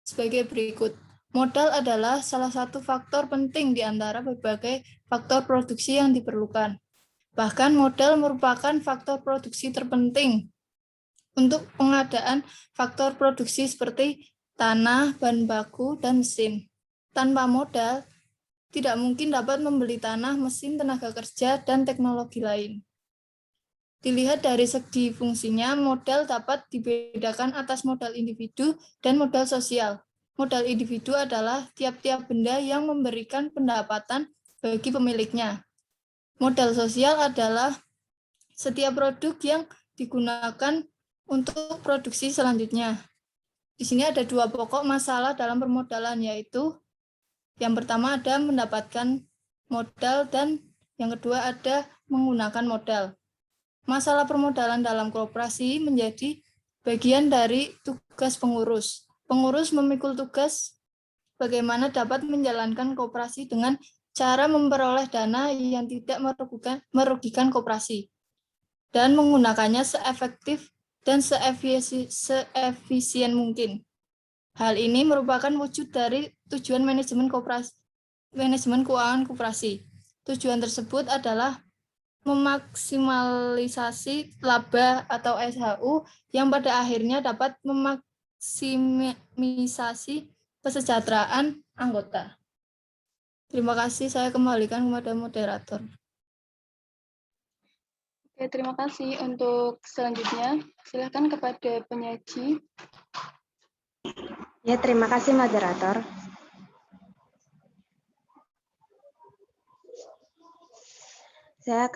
sebagai berikut. Modal adalah salah satu faktor penting di antara berbagai faktor produksi yang diperlukan. Bahkan modal merupakan faktor produksi terpenting untuk pengadaan faktor produksi seperti tanah, bahan baku, dan mesin. Tanpa modal, tidak mungkin dapat membeli tanah, mesin, tenaga kerja, dan teknologi lain. Dilihat dari segi fungsinya, modal dapat dibedakan atas modal individu dan modal sosial. Modal individu adalah tiap-tiap benda yang memberikan pendapatan bagi pemiliknya. Modal sosial adalah setiap produk yang digunakan untuk produksi selanjutnya. Di sini ada dua pokok masalah dalam permodalan, yaitu yang pertama ada mendapatkan modal dan yang kedua ada menggunakan modal. Masalah permodalan dalam koperasi menjadi bagian dari tugas pengurus. Pengurus memikul tugas bagaimana dapat menjalankan koperasi dengan cara memperoleh dana yang tidak merugikan koperasi dan menggunakannya seefektif dan seefisien mungkin. Hal ini merupakan wujud dari tujuan manajemen keuangan koperasi. Tujuan tersebut adalah memaksimalisasi laba atau SHU yang pada akhirnya dapat memaksimisasi kesejahteraan anggota. Terima kasih, saya kembalikan kepada moderator. Oke, terima kasih. Untuk selanjutnya, silakan kepada penyaji. Ya, terima kasih moderator. Saya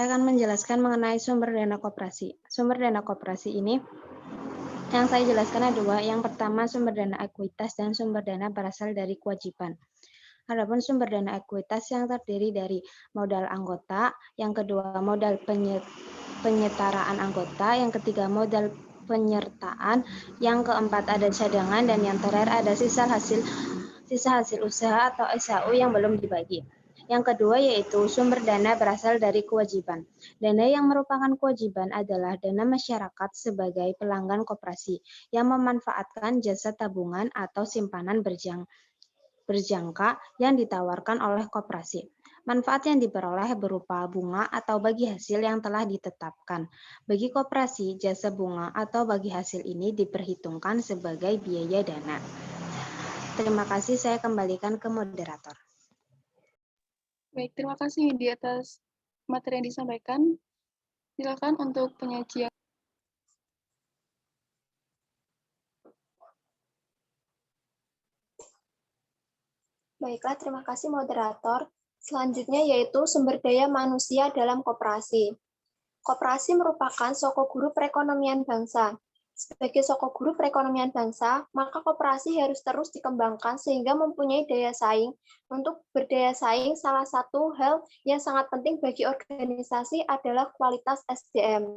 akan menjelaskan mengenai sumber dana koperasi. Sumber dana koperasi ini yang saya jelaskan ada dua. Yang pertama sumber dana ekuitas dan sumber dana berasal dari kewajiban. Adapun sumber dana ekuitas yang terdiri dari modal anggota, yang kedua modal penyetaraan anggota, yang ketiga modal penyertaan, yang keempat ada cadangan, dan yang terakhir ada sisa hasil usaha atau SHU yang belum dibagi. Yang kedua yaitu sumber dana berasal dari kewajiban. Dana yang merupakan kewajiban adalah dana masyarakat sebagai pelanggan koperasi yang memanfaatkan jasa tabungan atau simpanan berjangka yang ditawarkan oleh koperasi. Manfaat yang diperoleh berupa bunga atau bagi hasil yang telah ditetapkan. Bagi koperasi, jasa bunga atau bagi hasil ini diperhitungkan sebagai biaya dana. Terima kasih, saya kembalikan ke moderator. Baik, terima kasih di atas materi yang disampaikan. Silakan untuk penyajian. Baiklah, terima kasih moderator. Selanjutnya yaitu sumber daya manusia dalam koperasi. Koperasi merupakan sokoguru perekonomian bangsa. Sebagai sokoguru perekonomian bangsa, maka koperasi harus terus dikembangkan sehingga mempunyai daya saing. Untuk berdaya saing, salah satu hal yang sangat penting bagi organisasi adalah kualitas SDM.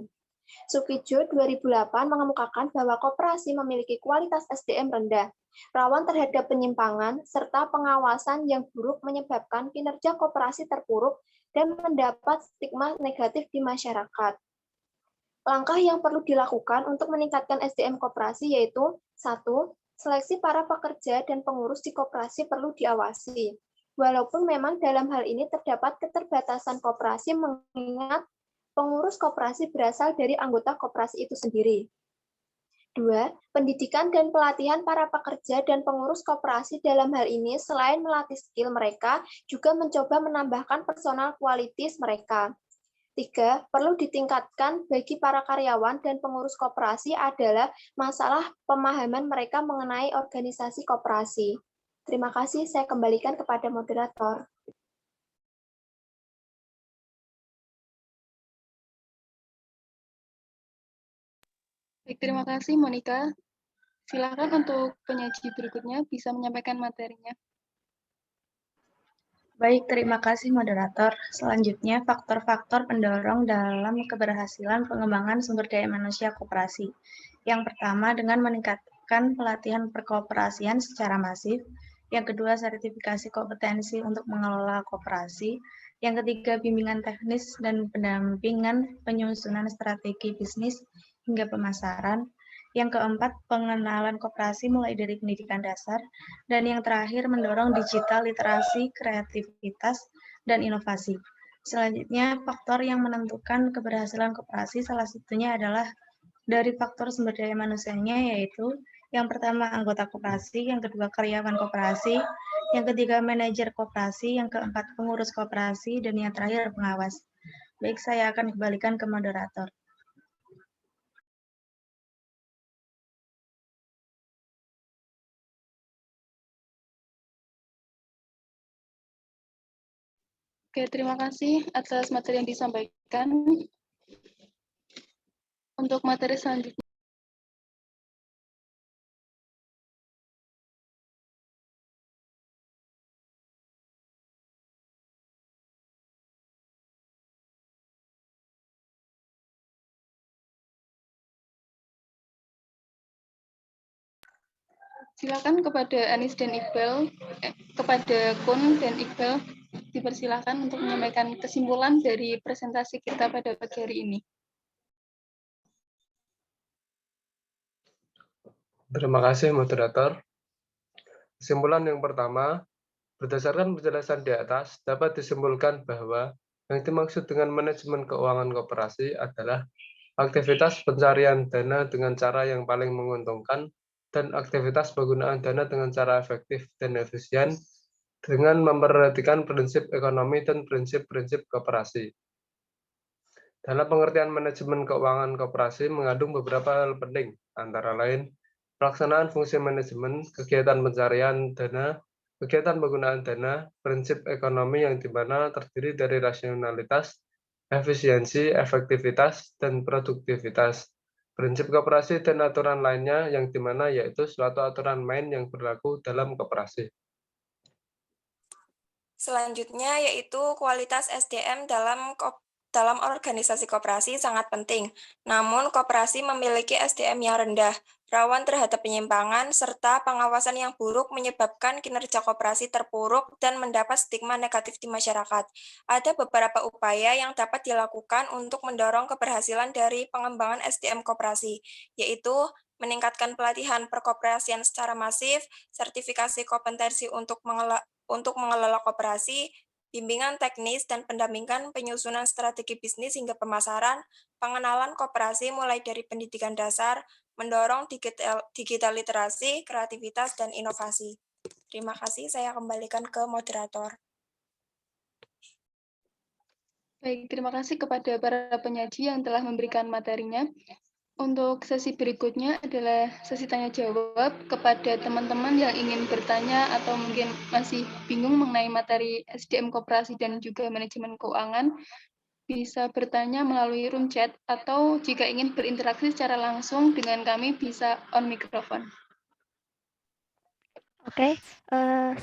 Sukijo 2008 mengemukakan bahwa koperasi memiliki kualitas SDM rendah, rawan terhadap penyimpangan, serta pengawasan yang buruk menyebabkan kinerja koperasi terpuruk dan mendapat stigma negatif di masyarakat. Langkah yang perlu dilakukan untuk meningkatkan SDM koperasi yaitu 1. Seleksi para pekerja dan pengurus di koperasi perlu diawasi. Walaupun memang dalam hal ini terdapat keterbatasan koperasi mengingat pengurus koperasi berasal dari anggota koperasi itu sendiri. 2. Pendidikan dan pelatihan para pekerja dan pengurus koperasi dalam hal ini selain melatih skill mereka, juga mencoba menambahkan personal qualities mereka. 3. Perlu ditingkatkan bagi para karyawan dan pengurus koperasi adalah masalah pemahaman mereka mengenai organisasi koperasi. Terima kasih, saya kembalikan kepada moderator. Baik, terima kasih Monica. Silakan untuk penyaji berikutnya bisa menyampaikan materinya. Baik, terima kasih moderator. Selanjutnya, faktor-faktor pendorong dalam keberhasilan pengembangan sumber daya manusia koperasi. Yang pertama, dengan meningkatkan pelatihan perkoperasian secara masif. Yang kedua, sertifikasi kompetensi untuk mengelola koperasi. Yang ketiga, bimbingan teknis dan pendampingan penyusunan strategi bisnis hingga pemasaran. Yang keempat, pengenalan koperasi mulai dari pendidikan dasar. Dan yang terakhir, mendorong digital literasi, kreativitas, dan inovasi. Selanjutnya, faktor yang menentukan keberhasilan koperasi salah satunya adalah dari faktor sumber daya manusianya, yaitu yang pertama anggota koperasi, yang kedua karyawan koperasi, yang ketiga manajer koperasi, yang keempat pengurus koperasi, dan yang terakhir pengawas. Baik, saya akan kembalikan ke moderator. Oke, terima kasih atas materi yang disampaikan. Untuk materi selanjutnya. Silakan kepada Anis dan Iqbal, kepada Kun dan Iqbal, dipersilakan untuk menyampaikan kesimpulan dari presentasi kita pada pagi hari ini. Terima kasih, moderator. Kesimpulan yang pertama, berdasarkan penjelasan di atas, dapat disimpulkan bahwa yang dimaksud dengan manajemen keuangan koperasi adalah aktivitas pencarian dana dengan cara yang paling menguntungkan dan aktivitas penggunaan dana dengan cara efektif dan efisien dengan memperhatikan prinsip ekonomi dan prinsip-prinsip koperasi. Dalam pengertian manajemen keuangan koperasi mengandung beberapa hal penting, antara lain pelaksanaan fungsi manajemen, kegiatan pencarian dana, kegiatan penggunaan dana, prinsip ekonomi yang dimana terdiri dari rasionalitas, efisiensi, efektivitas, dan produktivitas. Prinsip koperasi dan aturan lainnya yang dimana yaitu suatu aturan main yang berlaku dalam koperasi. Selanjutnya yaitu kualitas SDM dalam organisasi koperasi sangat penting. Namun koperasi memiliki SDM yang rendah, rawan terhadap penyimpangan, serta pengawasan yang buruk menyebabkan kinerja koperasi terpuruk dan mendapat stigma negatif di masyarakat. Ada beberapa upaya yang dapat dilakukan untuk mendorong keberhasilan dari pengembangan SDM koperasi, yaitu meningkatkan pelatihan perkoperasian secara masif, sertifikasi kompetensi untuk mengelola koperasi, bimbingan teknis dan pendampingan penyusunan strategi bisnis hingga pemasaran, pengenalan koperasi mulai dari pendidikan dasar, mendorong digital literasi, kreativitas, dan inovasi. Terima kasih, saya kembalikan ke moderator. Baik, terima kasih kepada para penyaji yang telah memberikan materinya. Untuk sesi berikutnya adalah sesi tanya jawab kepada teman-teman yang ingin bertanya atau mungkin masih bingung mengenai materi SDM koperasi dan juga manajemen keuangan, bisa bertanya melalui room chat atau jika ingin berinteraksi secara langsung dengan kami bisa on mikrofon. Oke,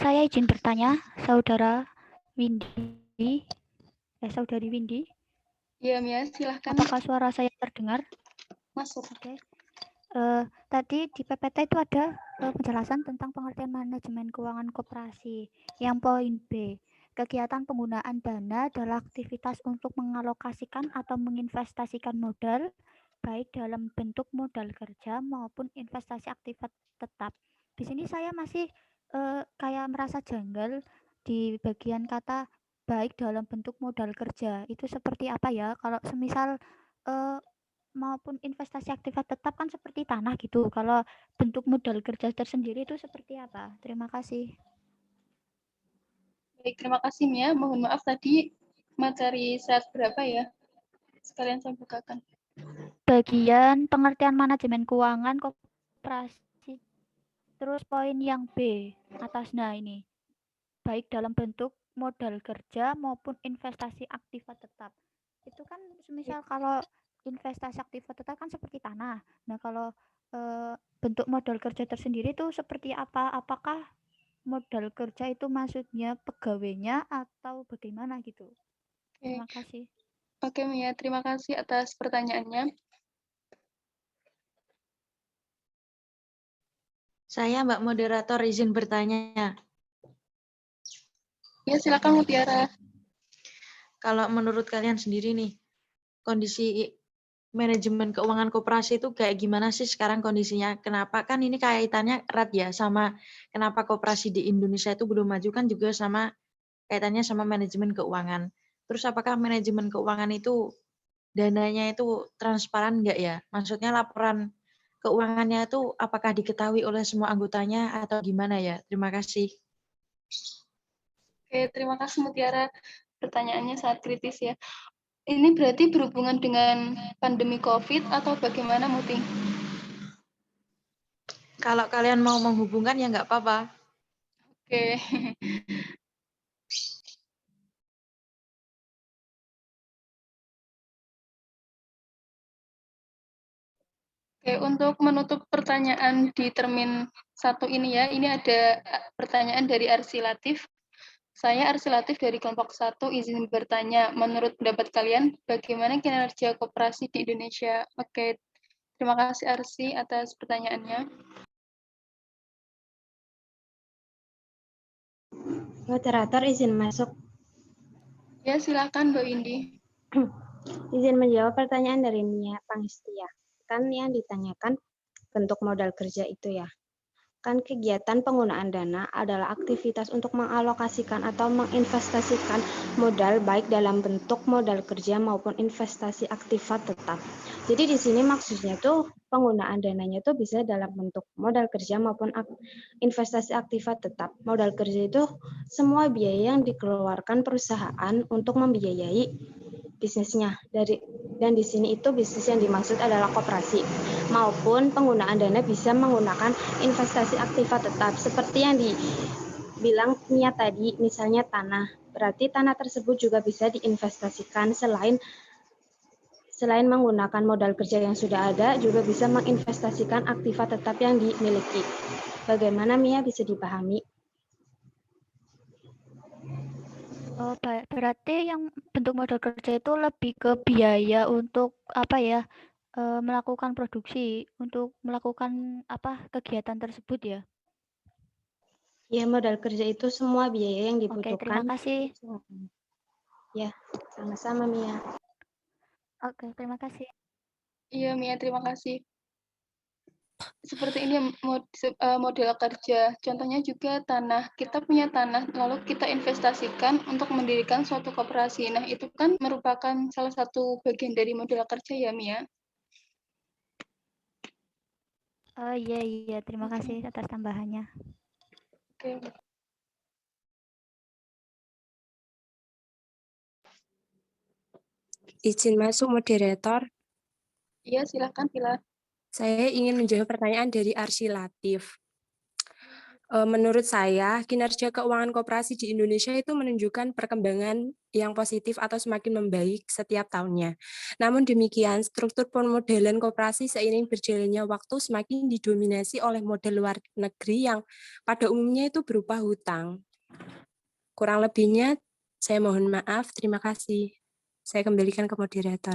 saya izin bertanya, Saudara Windy, Saudari Windy. Ya, Mia, silahkan. Apakah suara saya terdengar? Masuk. Oke. Tadi di PPT itu ada penjelasan tentang pengertian manajemen keuangan koperasi. Yang poin B, kegiatan penggunaan dana adalah aktivitas untuk mengalokasikan atau menginvestasikan modal, baik dalam bentuk modal kerja maupun investasi aktif tetap. Di sini saya masih kayak merasa janggal di bagian kata baik dalam bentuk modal kerja. Itu seperti apa ya? Kalau semisal maupun investasi aktif tetap kan seperti tanah gitu. Kalau bentuk modal kerja tersendiri itu seperti apa? Terima kasih. Baik, terima kasih Mia. Mohon maaf tadi materi slide berapa ya? Sekalian saya bukakan. Bagian pengertian manajemen keuangan koperasi. Terus poin yang B atasnya ini. Baik dalam bentuk modal kerja maupun investasi aktif tetap. Itu kan semisal kalau investasi aktif tetap kan seperti tanah. Nah, kalau bentuk modal kerja tersendiri itu seperti apa? Apakah modal kerja itu maksudnya pegawainya atau bagaimana gitu? Terima kasih. Oke, Mia, terima kasih atas pertanyaannya. Saya, Mbak Moderator, izin bertanya. Ya, silakan Mutiara. Kalau menurut kalian sendiri nih, kondisi manajemen keuangan koperasi itu kayak gimana sih sekarang kondisinya? Kenapa kan ini kaitannya erat ya sama kenapa koperasi di Indonesia itu belum maju kan juga sama kaitannya sama manajemen keuangan. Terus apakah manajemen keuangan itu dananya itu transparan enggak ya? Maksudnya laporan keuangannya itu apakah diketahui oleh semua anggotanya atau gimana ya? Terima kasih. Oke, terima kasih Mutiara. Pertanyaannya sangat kritis ya. Ini berarti berhubungan dengan pandemi COVID atau bagaimana, Muti? Kalau kalian mau menghubungkan ya nggak apa-apa. Oke. Oke, untuk menutup pertanyaan di termin 1 ini ya, ini ada pertanyaan dari Arsi Latif. Saya Arsi Latif dari kelompok 1 izin bertanya, menurut pendapat kalian, bagaimana kinerja koperasi di Indonesia? Oke, terima kasih Arsi atas pertanyaannya. Moderator izin masuk. Ya, silakan Mbak Indi. Izin menjawab pertanyaan dari Mia Pangestia. Kan yang ditanyakan bentuk modal kerja itu ya. Kan kegiatan penggunaan dana adalah aktivitas untuk mengalokasikan atau menginvestasikan modal baik dalam bentuk modal kerja maupun investasi aktifat tetap. Jadi di sini maksudnya tuh penggunaan dananya tuh bisa dalam bentuk modal kerja maupun investasi aktifat tetap. Modal kerja itu semua biaya yang dikeluarkan perusahaan untuk membiayai bisnisnya dan di sini itu bisnis yang dimaksud adalah koperasi maupun penggunaan dana bisa menggunakan investasi aktifat tetap seperti yang dibilang Mia tadi, misalnya tanah. Berarti tanah tersebut juga bisa diinvestasikan selain menggunakan modal kerja yang sudah ada, juga bisa menginvestasikan aktifat tetap yang dimiliki. Bagaimana Mia, bisa dipahami? Oh, berarti yang bentuk modal kerja itu lebih ke biaya untuk apa ya, melakukan produksi, untuk melakukan apa kegiatan tersebut ya? Ya, modal kerja itu semua biaya yang Oke, terima dibutuhkan. kasih. Ya, sama-sama Mia. Oke, terima kasih. Iya, Mia, terima kasih. Seperti ini model kerja. Contohnya juga tanah. Kita punya tanah, lalu kita investasikan untuk mendirikan suatu koperasi. Nah, itu kan merupakan salah satu bagian dari model kerja ya, Mia? Oh iya, terima kasih atas tambahannya. Oke. Izin masuk moderator. Iya, silakan, Pila. Saya ingin menjawab pertanyaan dari Arsy Latif. Menurut saya, kinerja keuangan koperasi di Indonesia itu menunjukkan perkembangan yang positif atau semakin membaik setiap tahunnya. Namun demikian, struktur pemodelan koperasi seiring berjalannya waktu semakin didominasi oleh model luar negeri yang pada umumnya itu berupa hutang. Kurang lebihnya, saya mohon maaf. Terima kasih. Saya kembalikan ke moderator.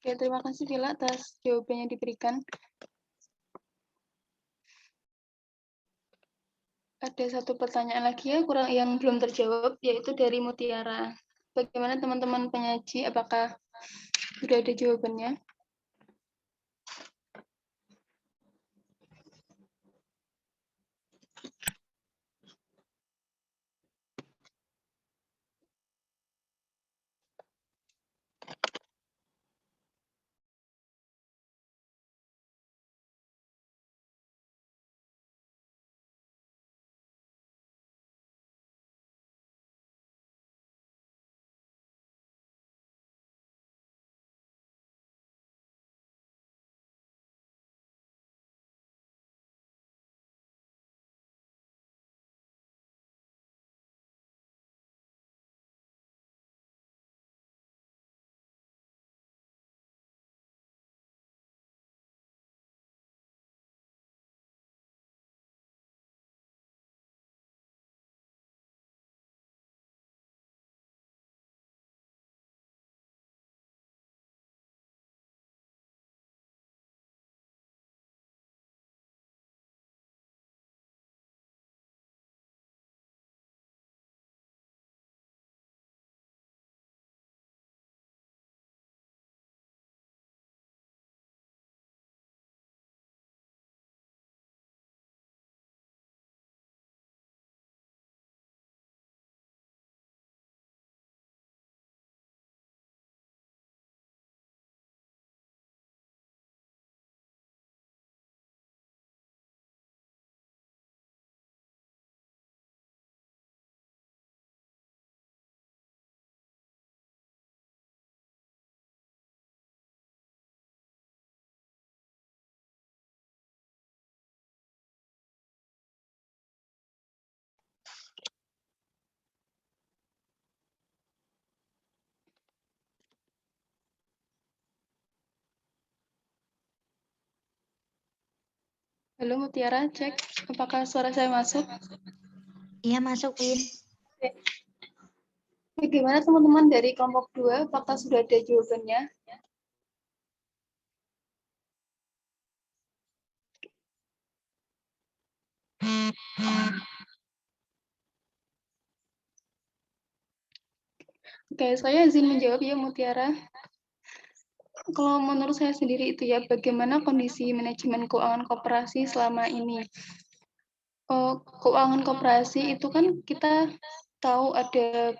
Oke, terima kasih Vila atas jawabannya diberikan. Ada satu pertanyaan lagi ya, yang belum terjawab, yaitu dari Mutiara. Bagaimana teman-teman penyaji, apakah sudah ada jawabannya? Halo Mutiara, cek apakah suara saya masuk? Iya, masuk, Win. Bagaimana teman-teman dari kelompok 2, apakah sudah ada jawabannya? Oke, saya izin menjawab ya, Mutiara. Kalau menurut saya sendiri itu ya, bagaimana kondisi manajemen keuangan koperasi selama ini. Keuangan koperasi itu kan kita tahu ada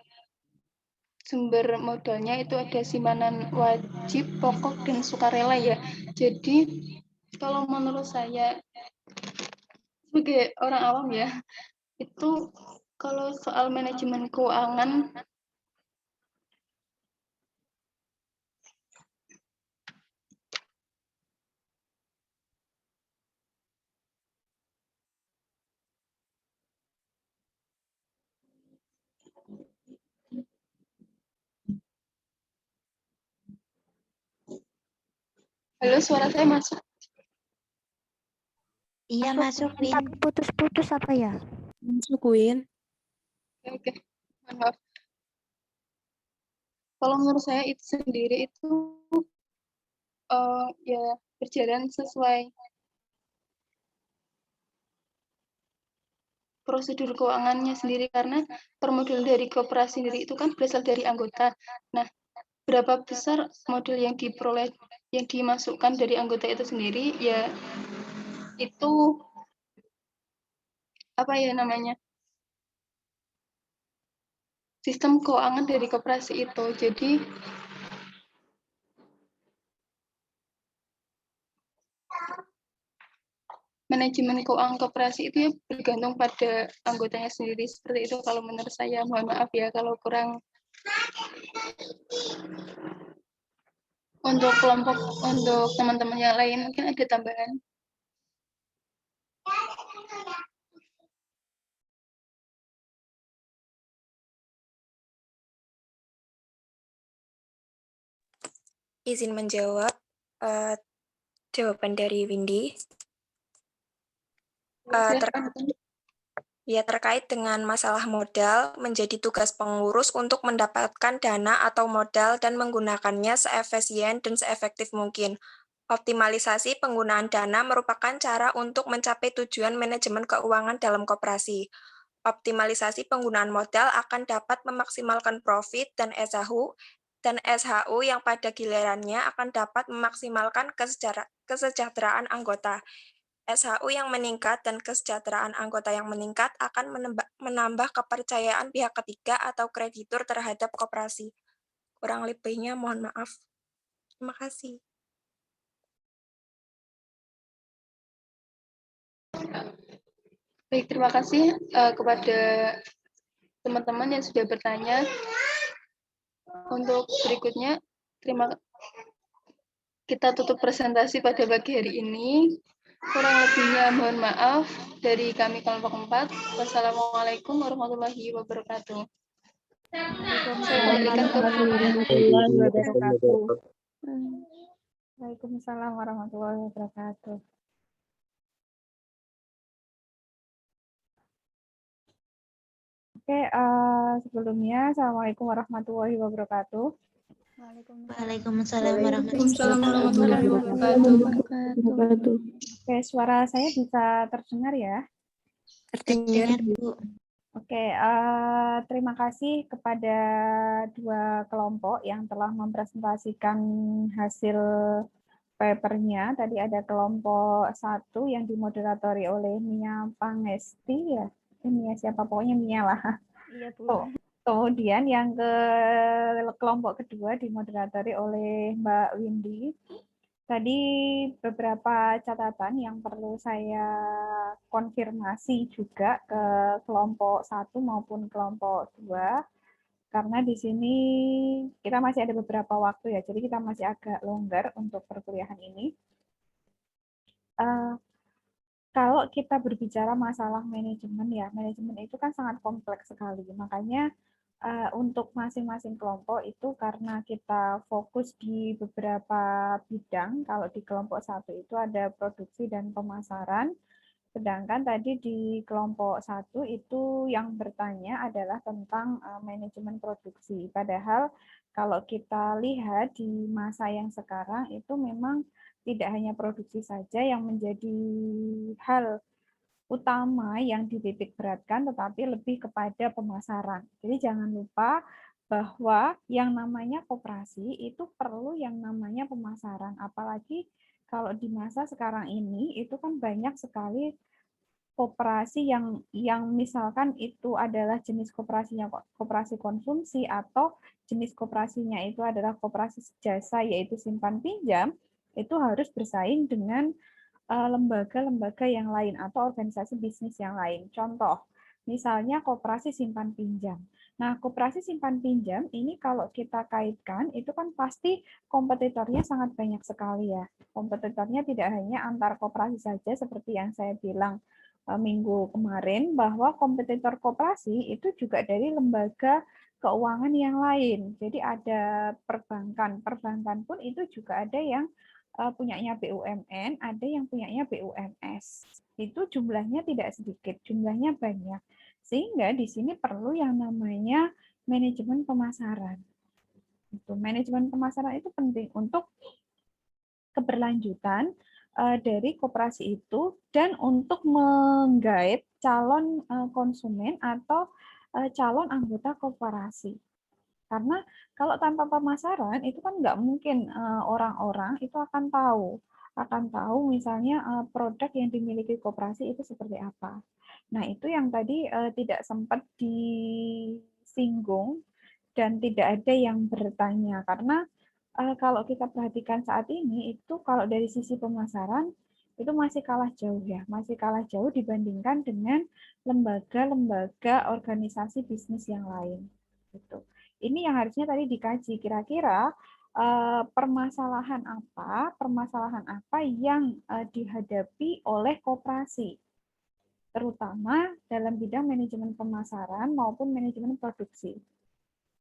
sumber modalnya itu ada simpanan wajib, pokok, dan sukarela ya. Jadi kalau menurut saya sebagai orang awam ya, itu kalau soal manajemen keuangan halo, suara saya masuk? Iya, masuk, Win. Tapi putus-putus apa ya? Masuk, Win. Oke, maaf. Kalau menurut saya itu sendiri itu ya berjalan sesuai prosedur keuangannya sendiri, karena per modul dari koperasi sendiri itu kan berasal dari anggota. Nah, berapa besar modul yang diperoleh, yang dimasukkan dari anggota itu sendiri, ya itu apa ya namanya, sistem keuangan dari koperasi itu. Jadi manajemen keuangan koperasi itu ya bergantung pada anggotanya sendiri, seperti itu kalau menurut saya. Mohon maaf ya kalau kurang. Untuk kelompok, untuk teman-teman yang lain mungkin ada tambahan. Izin menjawab jawaban dari Windy. Terkait dengan masalah modal, menjadi tugas pengurus untuk mendapatkan dana atau modal dan menggunakannya seefisien dan seefektif mungkin. Optimalisasi penggunaan dana merupakan cara untuk mencapai tujuan manajemen keuangan dalam koperasi. Optimalisasi penggunaan modal akan dapat memaksimalkan profit dan SHU yang pada gilirannya akan dapat memaksimalkan kesejahteraan anggota. SHU yang meningkat dan kesejahteraan anggota yang meningkat akan menambah kepercayaan pihak ketiga atau kreditur terhadap koperasi. Kurang lebihnya mohon maaf. Terima kasih. Baik, terima kasih kepada teman-teman yang sudah bertanya. Untuk berikutnya, kita tutup presentasi pada pagi hari ini. Kurang lebihnya mohon maaf dari kami kelompok 4. Wassalamualaikum warahmatullahi wabarakatuh. Waalaikumsalam warahmatullahi wabarakatuh. Oke, sebelumnya Assalamualaikum warahmatullahi wabarakatuh. Waalaikumsalam warahmatullahi wabarakatuh. Oke, suara saya bisa terdengar ya? Terdengar, Bu. Oke, terima kasih kepada dua kelompok yang telah mempresentasikan hasil papernya. Tadi ada kelompok 1 yang dimoderatori oleh Mia Pangesti ya. Mia siapa, pokoknya Mia lah. Iya, Bu. Kemudian yang kelompok kedua dimoderatori oleh Mbak Windy. Tadi beberapa catatan yang perlu saya konfirmasi juga ke kelompok 1 maupun kelompok 2, karena di sini kita masih ada beberapa waktu ya, jadi kita masih agak longgar untuk perkuliahan ini. Kalau kita berbicara masalah manajemen ya, manajemen itu kan sangat kompleks sekali, makanya untuk masing-masing kelompok itu karena kita fokus di beberapa bidang. Kalau di kelompok 1 itu ada produksi dan pemasaran, sedangkan tadi di kelompok 1 itu yang bertanya adalah tentang manajemen produksi. Padahal kalau kita lihat di masa yang sekarang itu memang tidak hanya produksi saja yang menjadi hal utama yang dititik beratkan, tetapi lebih kepada pemasaran. Jadi jangan lupa bahwa yang namanya koperasi itu perlu yang namanya pemasaran. Apalagi kalau di masa sekarang ini itu kan banyak sekali koperasi yang misalkan itu adalah jenis koperasinya koperasi konsumsi atau jenis koperasinya itu adalah koperasi jasa yaitu simpan pinjam, itu harus bersaing dengan lembaga-lembaga yang lain atau organisasi bisnis yang lain. Contoh, misalnya koperasi simpan pinjam. Nah, koperasi simpan pinjam ini kalau kita kaitkan itu kan pasti kompetitornya sangat banyak sekali ya. Kompetitornya tidak hanya antar koperasi saja seperti yang saya bilang minggu kemarin bahwa kompetitor koperasi itu juga dari lembaga keuangan yang lain. Jadi ada perbankan. Perbankan pun itu juga ada yang punyanya BUMN, ada yang punyanya BUMS. Itu jumlahnya tidak sedikit, jumlahnya banyak. Sehingga di sini perlu yang namanya manajemen pemasaran. Itu manajemen pemasaran itu penting untuk keberlanjutan dari koperasi itu dan untuk menggait calon konsumen atau calon anggota koperasi. Karena kalau tanpa pemasaran itu kan nggak mungkin orang-orang itu akan tahu misalnya produk yang dimiliki koperasi itu seperti apa. Nah itu yang tadi tidak sempat disinggung dan tidak ada yang bertanya karena kalau kita perhatikan saat ini itu kalau dari sisi pemasaran itu masih kalah jauh ya, masih kalah jauh dibandingkan dengan lembaga-lembaga organisasi bisnis yang lain. Gitu. Ini yang harusnya tadi dikaji kira-kira permasalahan apa yang dihadapi oleh koperasi, terutama dalam bidang manajemen pemasaran maupun manajemen produksi.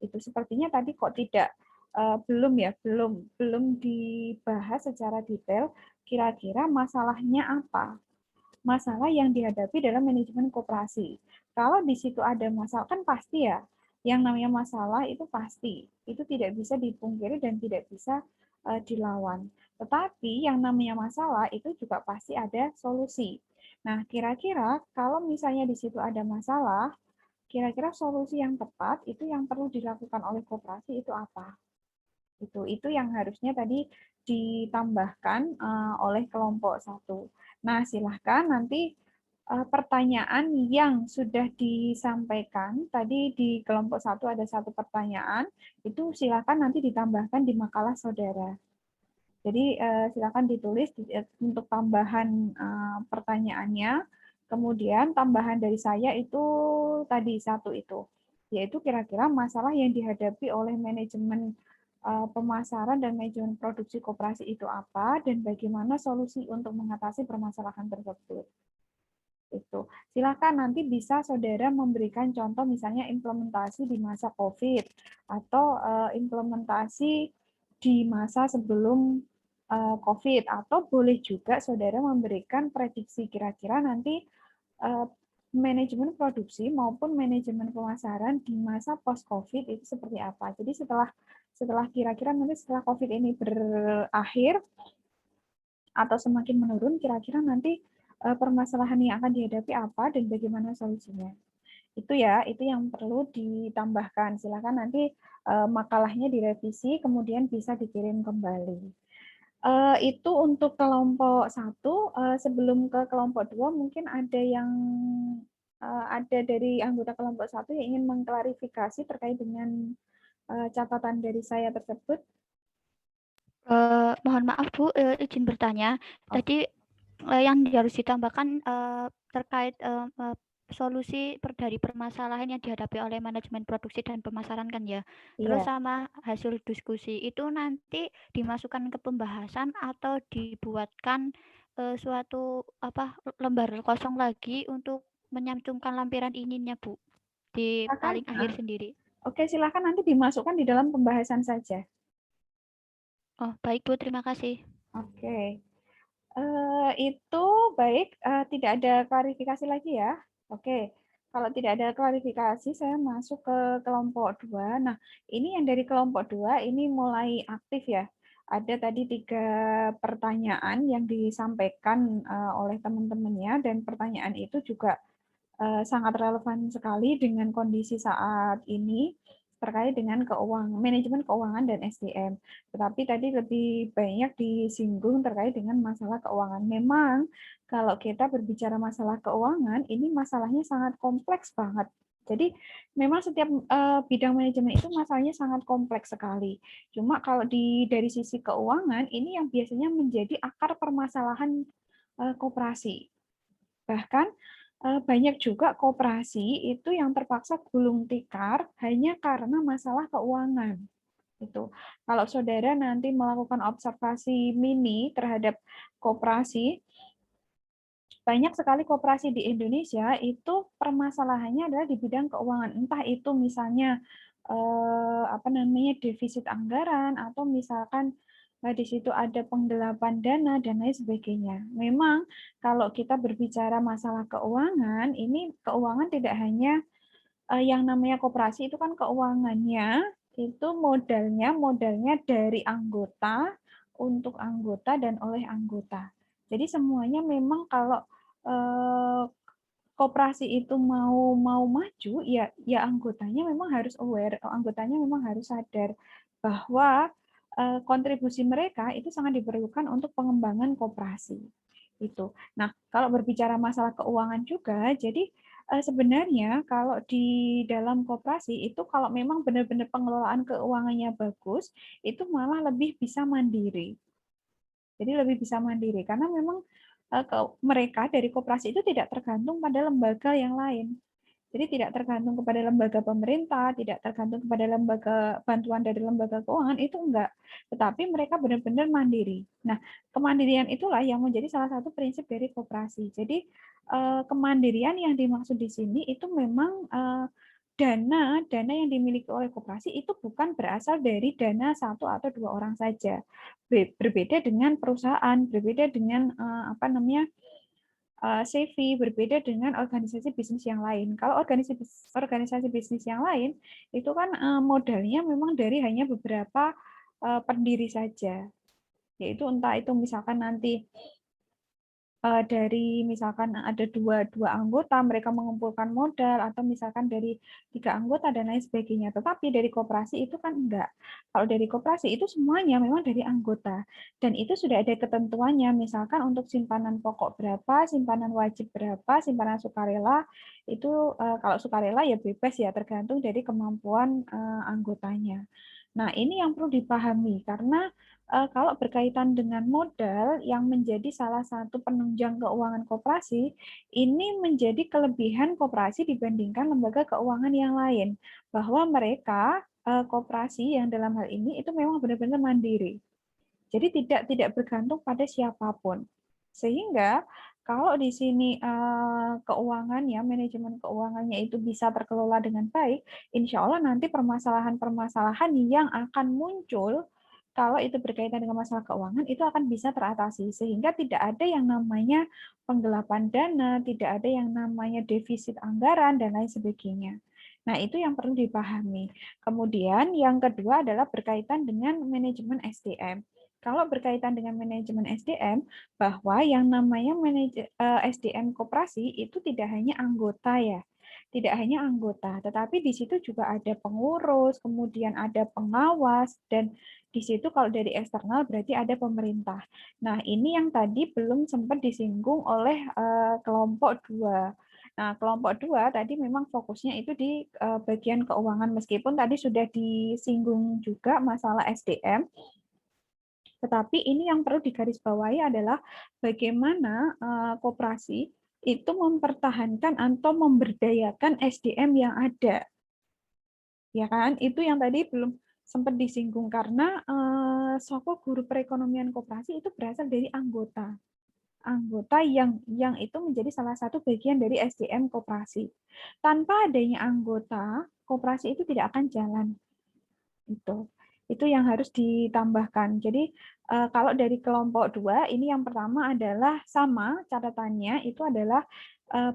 Itu sepertinya tadi kok tidak belum dibahas secara detail kira-kira masalahnya apa. Masalah yang dihadapi dalam manajemen koperasi. Kalau di situ ada masalah, kan pasti ya, yang namanya masalah itu pasti. Itu tidak bisa dipungkiri dan tidak bisa dilawan. Tetapi yang namanya masalah itu juga pasti ada solusi. Nah, kira-kira kalau misalnya di situ ada masalah, kira-kira solusi yang tepat itu yang perlu dilakukan oleh koperasi itu apa? Itu yang harusnya tadi ditambahkan oleh kelompok 1. Nah, silahkan nanti pertanyaan yang sudah disampaikan, tadi di kelompok 1 ada 1 pertanyaan, itu silahkan nanti ditambahkan di makalah saudara. Jadi silahkan ditulis untuk tambahan pertanyaannya, kemudian tambahan dari saya itu tadi 1 itu, yaitu kira-kira masalah yang dihadapi oleh manajemen pemasaran dan manajemen produksi koperasi itu apa dan bagaimana solusi untuk mengatasi permasalahan tersebut. Itu. Silakan nanti bisa saudara memberikan contoh misalnya implementasi di masa COVID atau implementasi di masa sebelum COVID atau boleh juga saudara memberikan prediksi kira-kira nanti manajemen produksi maupun manajemen pemasaran di masa post-COVID itu seperti apa. Jadi setelah kira-kira nanti setelah COVID ini berakhir atau semakin menurun, kira-kira nanti permasalahan yang akan dihadapi apa dan bagaimana solusinya. Itu ya, itu yang perlu ditambahkan. Silakan nanti makalahnya direvisi, kemudian bisa dikirim kembali. Itu untuk kelompok 1. Sebelum ke kelompok 2, mungkin ada yang ada dari anggota kelompok 1 yang ingin mengklarifikasi terkait dengan catatan dari saya tersebut. Mohon maaf Bu, izin bertanya. Tadi yang harus ditambahkan terkait solusi dari permasalahan yang dihadapi oleh manajemen produksi dan pemasaran kan ya. Terus sama hasil diskusi itu nanti dimasukkan ke pembahasan atau dibuatkan suatu lembar kosong lagi untuk menyantumkan lampiran ininya Bu di paling akhir sendiri. Oke, silakan nanti dimasukkan di dalam pembahasan saja. Oh, baik Bu, terima kasih. Oke. Itu baik, tidak ada klarifikasi lagi ya. Oke, kalau tidak ada klarifikasi, saya masuk ke kelompok 2. Nah, ini yang dari kelompok 2 ini mulai aktif ya. Ada tadi 3 pertanyaan yang disampaikan oleh teman-temannya, dan pertanyaan itu juga sangat relevan sekali dengan kondisi saat ini. terkait dengan manajemen keuangan dan SDM. Tetapi tadi lebih banyak disinggung terkait dengan masalah keuangan. Memang kalau kita berbicara masalah keuangan, ini masalahnya sangat kompleks banget. Jadi memang setiap bidang manajemen itu masalahnya sangat kompleks sekali. Cuma kalau dari sisi keuangan, ini yang biasanya menjadi akar permasalahan koperasi. Bahkan banyak juga koperasi itu yang terpaksa gulung tikar hanya karena masalah keuangan. Itu. Kalau saudara nanti melakukan observasi mini terhadap koperasi, banyak sekali koperasi di Indonesia itu permasalahannya adalah di bidang keuangan. Entah itu misalnya defisit anggaran atau misalkan di situ ada penggelapan dana dan lain sebagainya. Memang kalau kita berbicara masalah keuangan, ini keuangan tidak hanya yang namanya koperasi itu kan keuangannya itu modalnya dari anggota untuk anggota dan oleh anggota. Jadi semuanya memang kalau koperasi itu mau maju ya anggotanya memang harus aware, anggotanya memang harus sadar bahwa kontribusi mereka itu sangat diperlukan untuk pengembangan koperasi itu. Nah, kalau berbicara masalah keuangan juga, jadi sebenarnya kalau di dalam koperasi itu kalau memang benar-benar pengelolaan keuangannya bagus, itu malah lebih bisa mandiri. Jadi lebih bisa mandiri karena memang mereka dari koperasi itu tidak tergantung pada lembaga yang lain. Jadi tidak tergantung kepada lembaga pemerintah, tidak tergantung kepada lembaga bantuan dari lembaga keuangan, itu enggak. Tetapi mereka benar-benar mandiri. Nah, kemandirian itulah yang menjadi salah satu prinsip dari koperasi. Jadi kemandirian yang dimaksud di sini itu memang dana yang dimiliki oleh koperasi itu bukan berasal dari dana satu atau dua orang saja. Berbeda dengan perusahaan, berbeda dengan CV, berbeda dengan organisasi bisnis yang lain. Kalau organisasi bisnis yang lain itu kan modalnya memang dari hanya beberapa pendiri saja, yaitu entah itu misalkan nanti dari misalkan ada dua anggota mereka mengumpulkan modal atau misalkan dari 3 anggota dan lain sebagainya. Tetapi dari koperasi itu kan enggak. Kalau dari koperasi itu semuanya memang dari anggota dan itu sudah ada ketentuannya. Misalkan untuk simpanan pokok berapa, simpanan wajib berapa, simpanan sukarela itu kalau sukarela ya bebas ya tergantung dari kemampuan anggotanya. Nah, ini yang perlu dipahami karena kalau berkaitan dengan modal yang menjadi salah satu penunjang keuangan koperasi, ini menjadi kelebihan koperasi dibandingkan lembaga keuangan yang lain, bahwa mereka koperasi yang dalam hal ini itu memang benar-benar mandiri. Jadi tidak bergantung pada siapapun. Sehingga kalau di sini keuangannya, manajemen keuangannya itu bisa terkelola dengan baik, insya Allah nanti permasalahan-permasalahan yang akan muncul kalau itu berkaitan dengan masalah keuangan itu akan bisa teratasi sehingga tidak ada yang namanya penggelapan dana, tidak ada yang namanya defisit anggaran dan lain sebagainya. Nah, itu yang perlu dipahami. Kemudian yang kedua adalah berkaitan dengan manajemen SDM. Kalau berkaitan dengan manajemen SDM, bahwa yang namanya SDM koperasi itu tidak hanya anggota ya, tidak hanya anggota, tetapi di situ juga ada pengurus, kemudian ada pengawas, dan di situ kalau dari eksternal berarti ada pemerintah. Nah, ini yang tadi belum sempat disinggung oleh kelompok 2. Nah, kelompok 2 tadi memang fokusnya itu di bagian keuangan, meskipun tadi sudah disinggung juga masalah SDM, tetapi ini yang perlu digarisbawahi adalah bagaimana koperasi itu mempertahankan atau memberdayakan SDM yang ada. Ya kan? Itu yang tadi belum sempat disinggung karena soko guru perekonomian koperasi itu berasal dari anggota yang itu menjadi salah satu bagian dari SDM koperasi. Tanpa adanya anggota, koperasi itu tidak akan jalan. Itu yang harus ditambahkan. Jadi kalau dari kelompok 2 ini yang pertama adalah sama catatannya itu adalah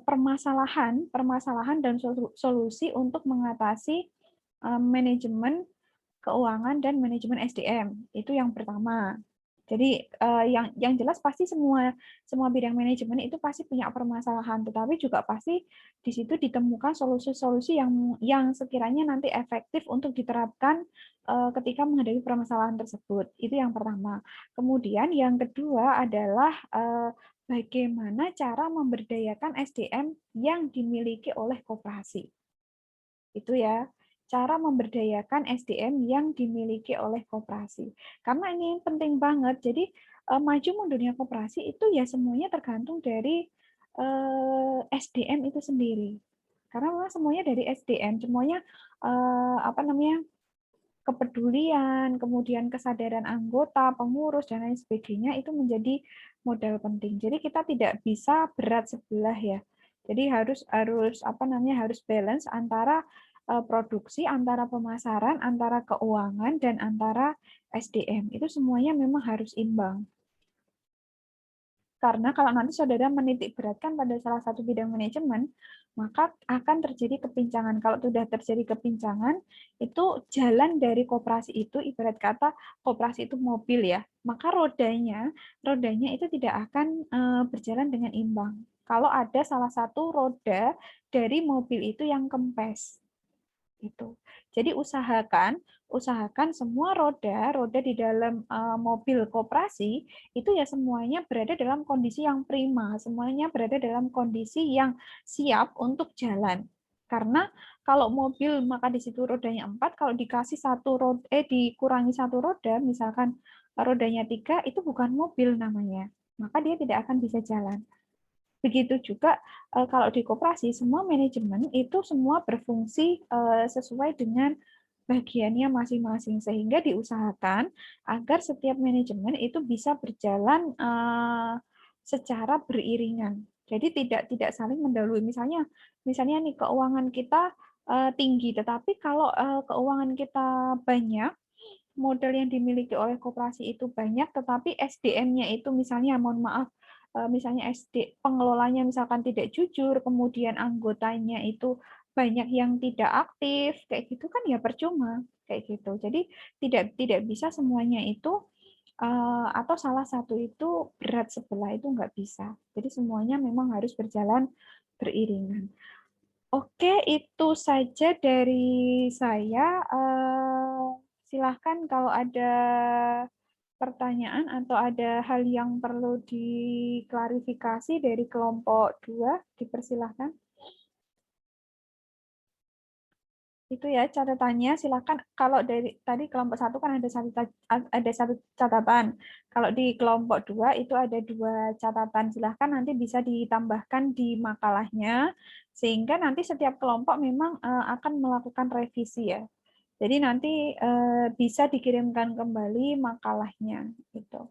permasalahan dan solusi untuk mengatasi manajemen keuangan dan manajemen SDM. Itu yang pertama. Jadi yang jelas pasti semua bidang manajemen itu pasti punya permasalahan, tetapi juga pasti di situ ditemukan solusi-solusi yang sekiranya nanti efektif untuk diterapkan ketika menghadapi permasalahan tersebut. Itu yang pertama. Kemudian yang kedua adalah bagaimana cara memberdayakan SDM yang dimiliki oleh koperasi. Itu ya. Cara memberdayakan SDM yang dimiliki oleh koperasi. Karena ini penting banget, jadi maju mundurnya koperasi itu ya semuanya tergantung dari SDM itu sendiri. Karena memang semuanya dari SDM, semuanya kepedulian, kemudian kesadaran anggota, pengurus, dan lain sebagainya itu menjadi modal penting. Jadi kita tidak bisa berat sebelah ya. Jadi harus balance antara produksi, antara pemasaran, antara keuangan, dan antara SDM. Itu semuanya memang harus imbang. Karena kalau nanti saudara menitik beratkan pada salah satu bidang manajemen, maka akan terjadi kepincangan. Kalau sudah terjadi kepincangan, itu jalan dari koperasi itu, ibarat kata koperasi itu mobil ya, maka rodanya itu tidak akan berjalan dengan imbang. Kalau ada salah satu roda dari mobil itu yang kempes. Itu. Jadi usahakan semua roda di dalam mobil koperasi itu ya semuanya berada dalam kondisi yang prima, semuanya berada dalam kondisi yang siap untuk jalan. Karena kalau mobil maka di situ rodanya 4, kalau dikasih dikurangi satu roda, misalkan rodanya 3, itu bukan mobil namanya. Maka dia tidak akan bisa jalan. Begitu juga kalau di koperasi, semua manajemen itu semua berfungsi sesuai dengan bagiannya masing-masing, sehingga diusahakan agar setiap manajemen itu bisa berjalan secara beriringan. Jadi tidak saling mendahului. Misalnya nih keuangan kita tinggi, tetapi kalau keuangan kita banyak, modal yang dimiliki oleh koperasi itu banyak, tetapi SDM-nya itu misalnya, mohon maaf, misalnya pengelolanya misalkan tidak jujur, kemudian anggotanya itu banyak yang tidak aktif, kayak gitu kan ya percuma, kayak gitu. Jadi tidak bisa semuanya itu atau salah satu itu berat sebelah, itu nggak bisa. Jadi semuanya memang harus berjalan beriringan. Oke, itu saja dari saya. Silahkan kalau ada pertanyaan atau ada hal yang perlu diklarifikasi dari kelompok 2, dipersilahkan. Itu ya catatannya, silahkan. Kalau dari tadi kelompok 1 kan ada satu catatan. Kalau di kelompok 2 itu ada 2 catatan. Silahkan nanti bisa ditambahkan di makalahnya, sehingga nanti setiap kelompok memang akan melakukan revisi ya. Jadi nanti bisa dikirimkan kembali makalahnya. Gitu.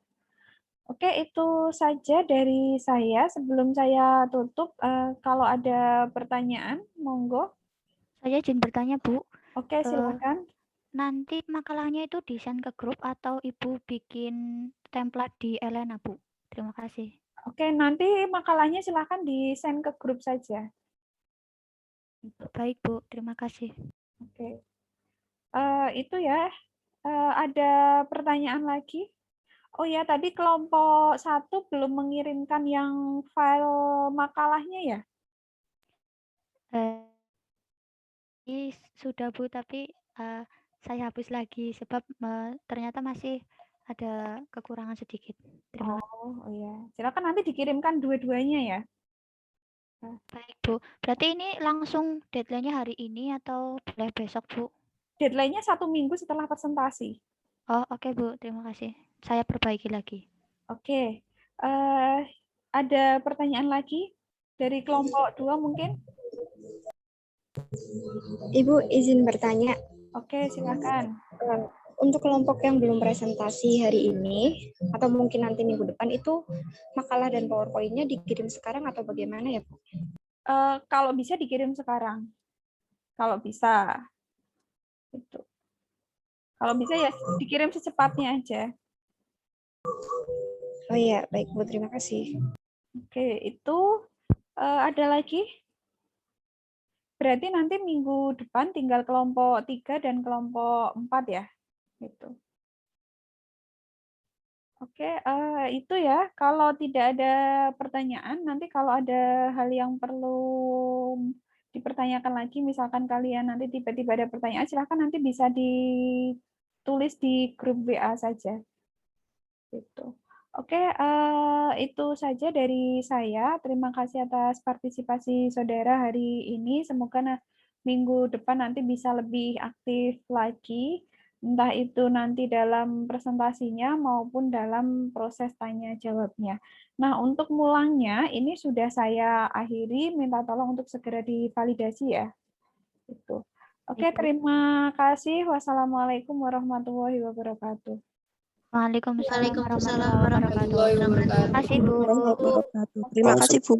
Oke, itu saja dari saya. Sebelum saya tutup, kalau ada pertanyaan, monggo. Saya izin bertanya, Bu. Oke, silakan. Nanti makalahnya itu di-send ke grup atau Ibu bikin template di Elena, Bu? Terima kasih. Oke, nanti makalahnya silakan di-send ke grup saja. Baik, Bu. Terima kasih. Oke. Itu ya. Ada pertanyaan lagi? Oh ya, tadi kelompok 1 belum mengirimkan yang file makalahnya ya? Sudah Bu, tapi saya hapus lagi sebab ternyata masih ada kekurangan sedikit. Terima kasih. Oh iya, silakan nanti dikirimkan dua-duanya ya. Baik Bu, berarti ini langsung deadline-nya hari ini atau boleh besok Bu? Deadline-nya 1 minggu setelah presentasi. Oh oke Bu, terima kasih. Saya perbaiki lagi. Oke, ada pertanyaan lagi dari kelompok 2 mungkin? Ibu izin bertanya. Oke, silakan. Untuk kelompok yang belum presentasi hari ini, atau mungkin nanti minggu depan, itu makalah dan PowerPoint-nya dikirim sekarang atau bagaimana ya, Bu? Kalau bisa dikirim sekarang. Kalau bisa. Itu. Kalau bisa ya dikirim secepatnya aja. Oh iya, baik Bu, terima kasih. Oke, itu ada lagi? Berarti nanti minggu depan tinggal kelompok 3 dan kelompok 4 ya? Gitu. Oke, itu ya. Kalau tidak ada pertanyaan, nanti kalau ada hal yang perlu dipertanyakan lagi, misalkan kalian nanti tiba-tiba ada pertanyaan, silahkan nanti bisa ditulis di grup WA saja. Gitu. Oke, itu saja dari saya. Terima kasih atas partisipasi saudara hari ini. Semoga minggu depan nanti bisa lebih aktif lagi, entah itu nanti dalam presentasinya maupun dalam proses tanya jawabnya. Nah, untuk mulangnya ini sudah saya akhiri, minta tolong untuk segera divalidasi ya. Itu. Oke, terima kasih. Wassalamualaikum warahmatullahi wabarakatuh. Waalaikumsalam warahmatullahi wabarakatuh. Terima kasih, Bu. Terima kasih, Bu.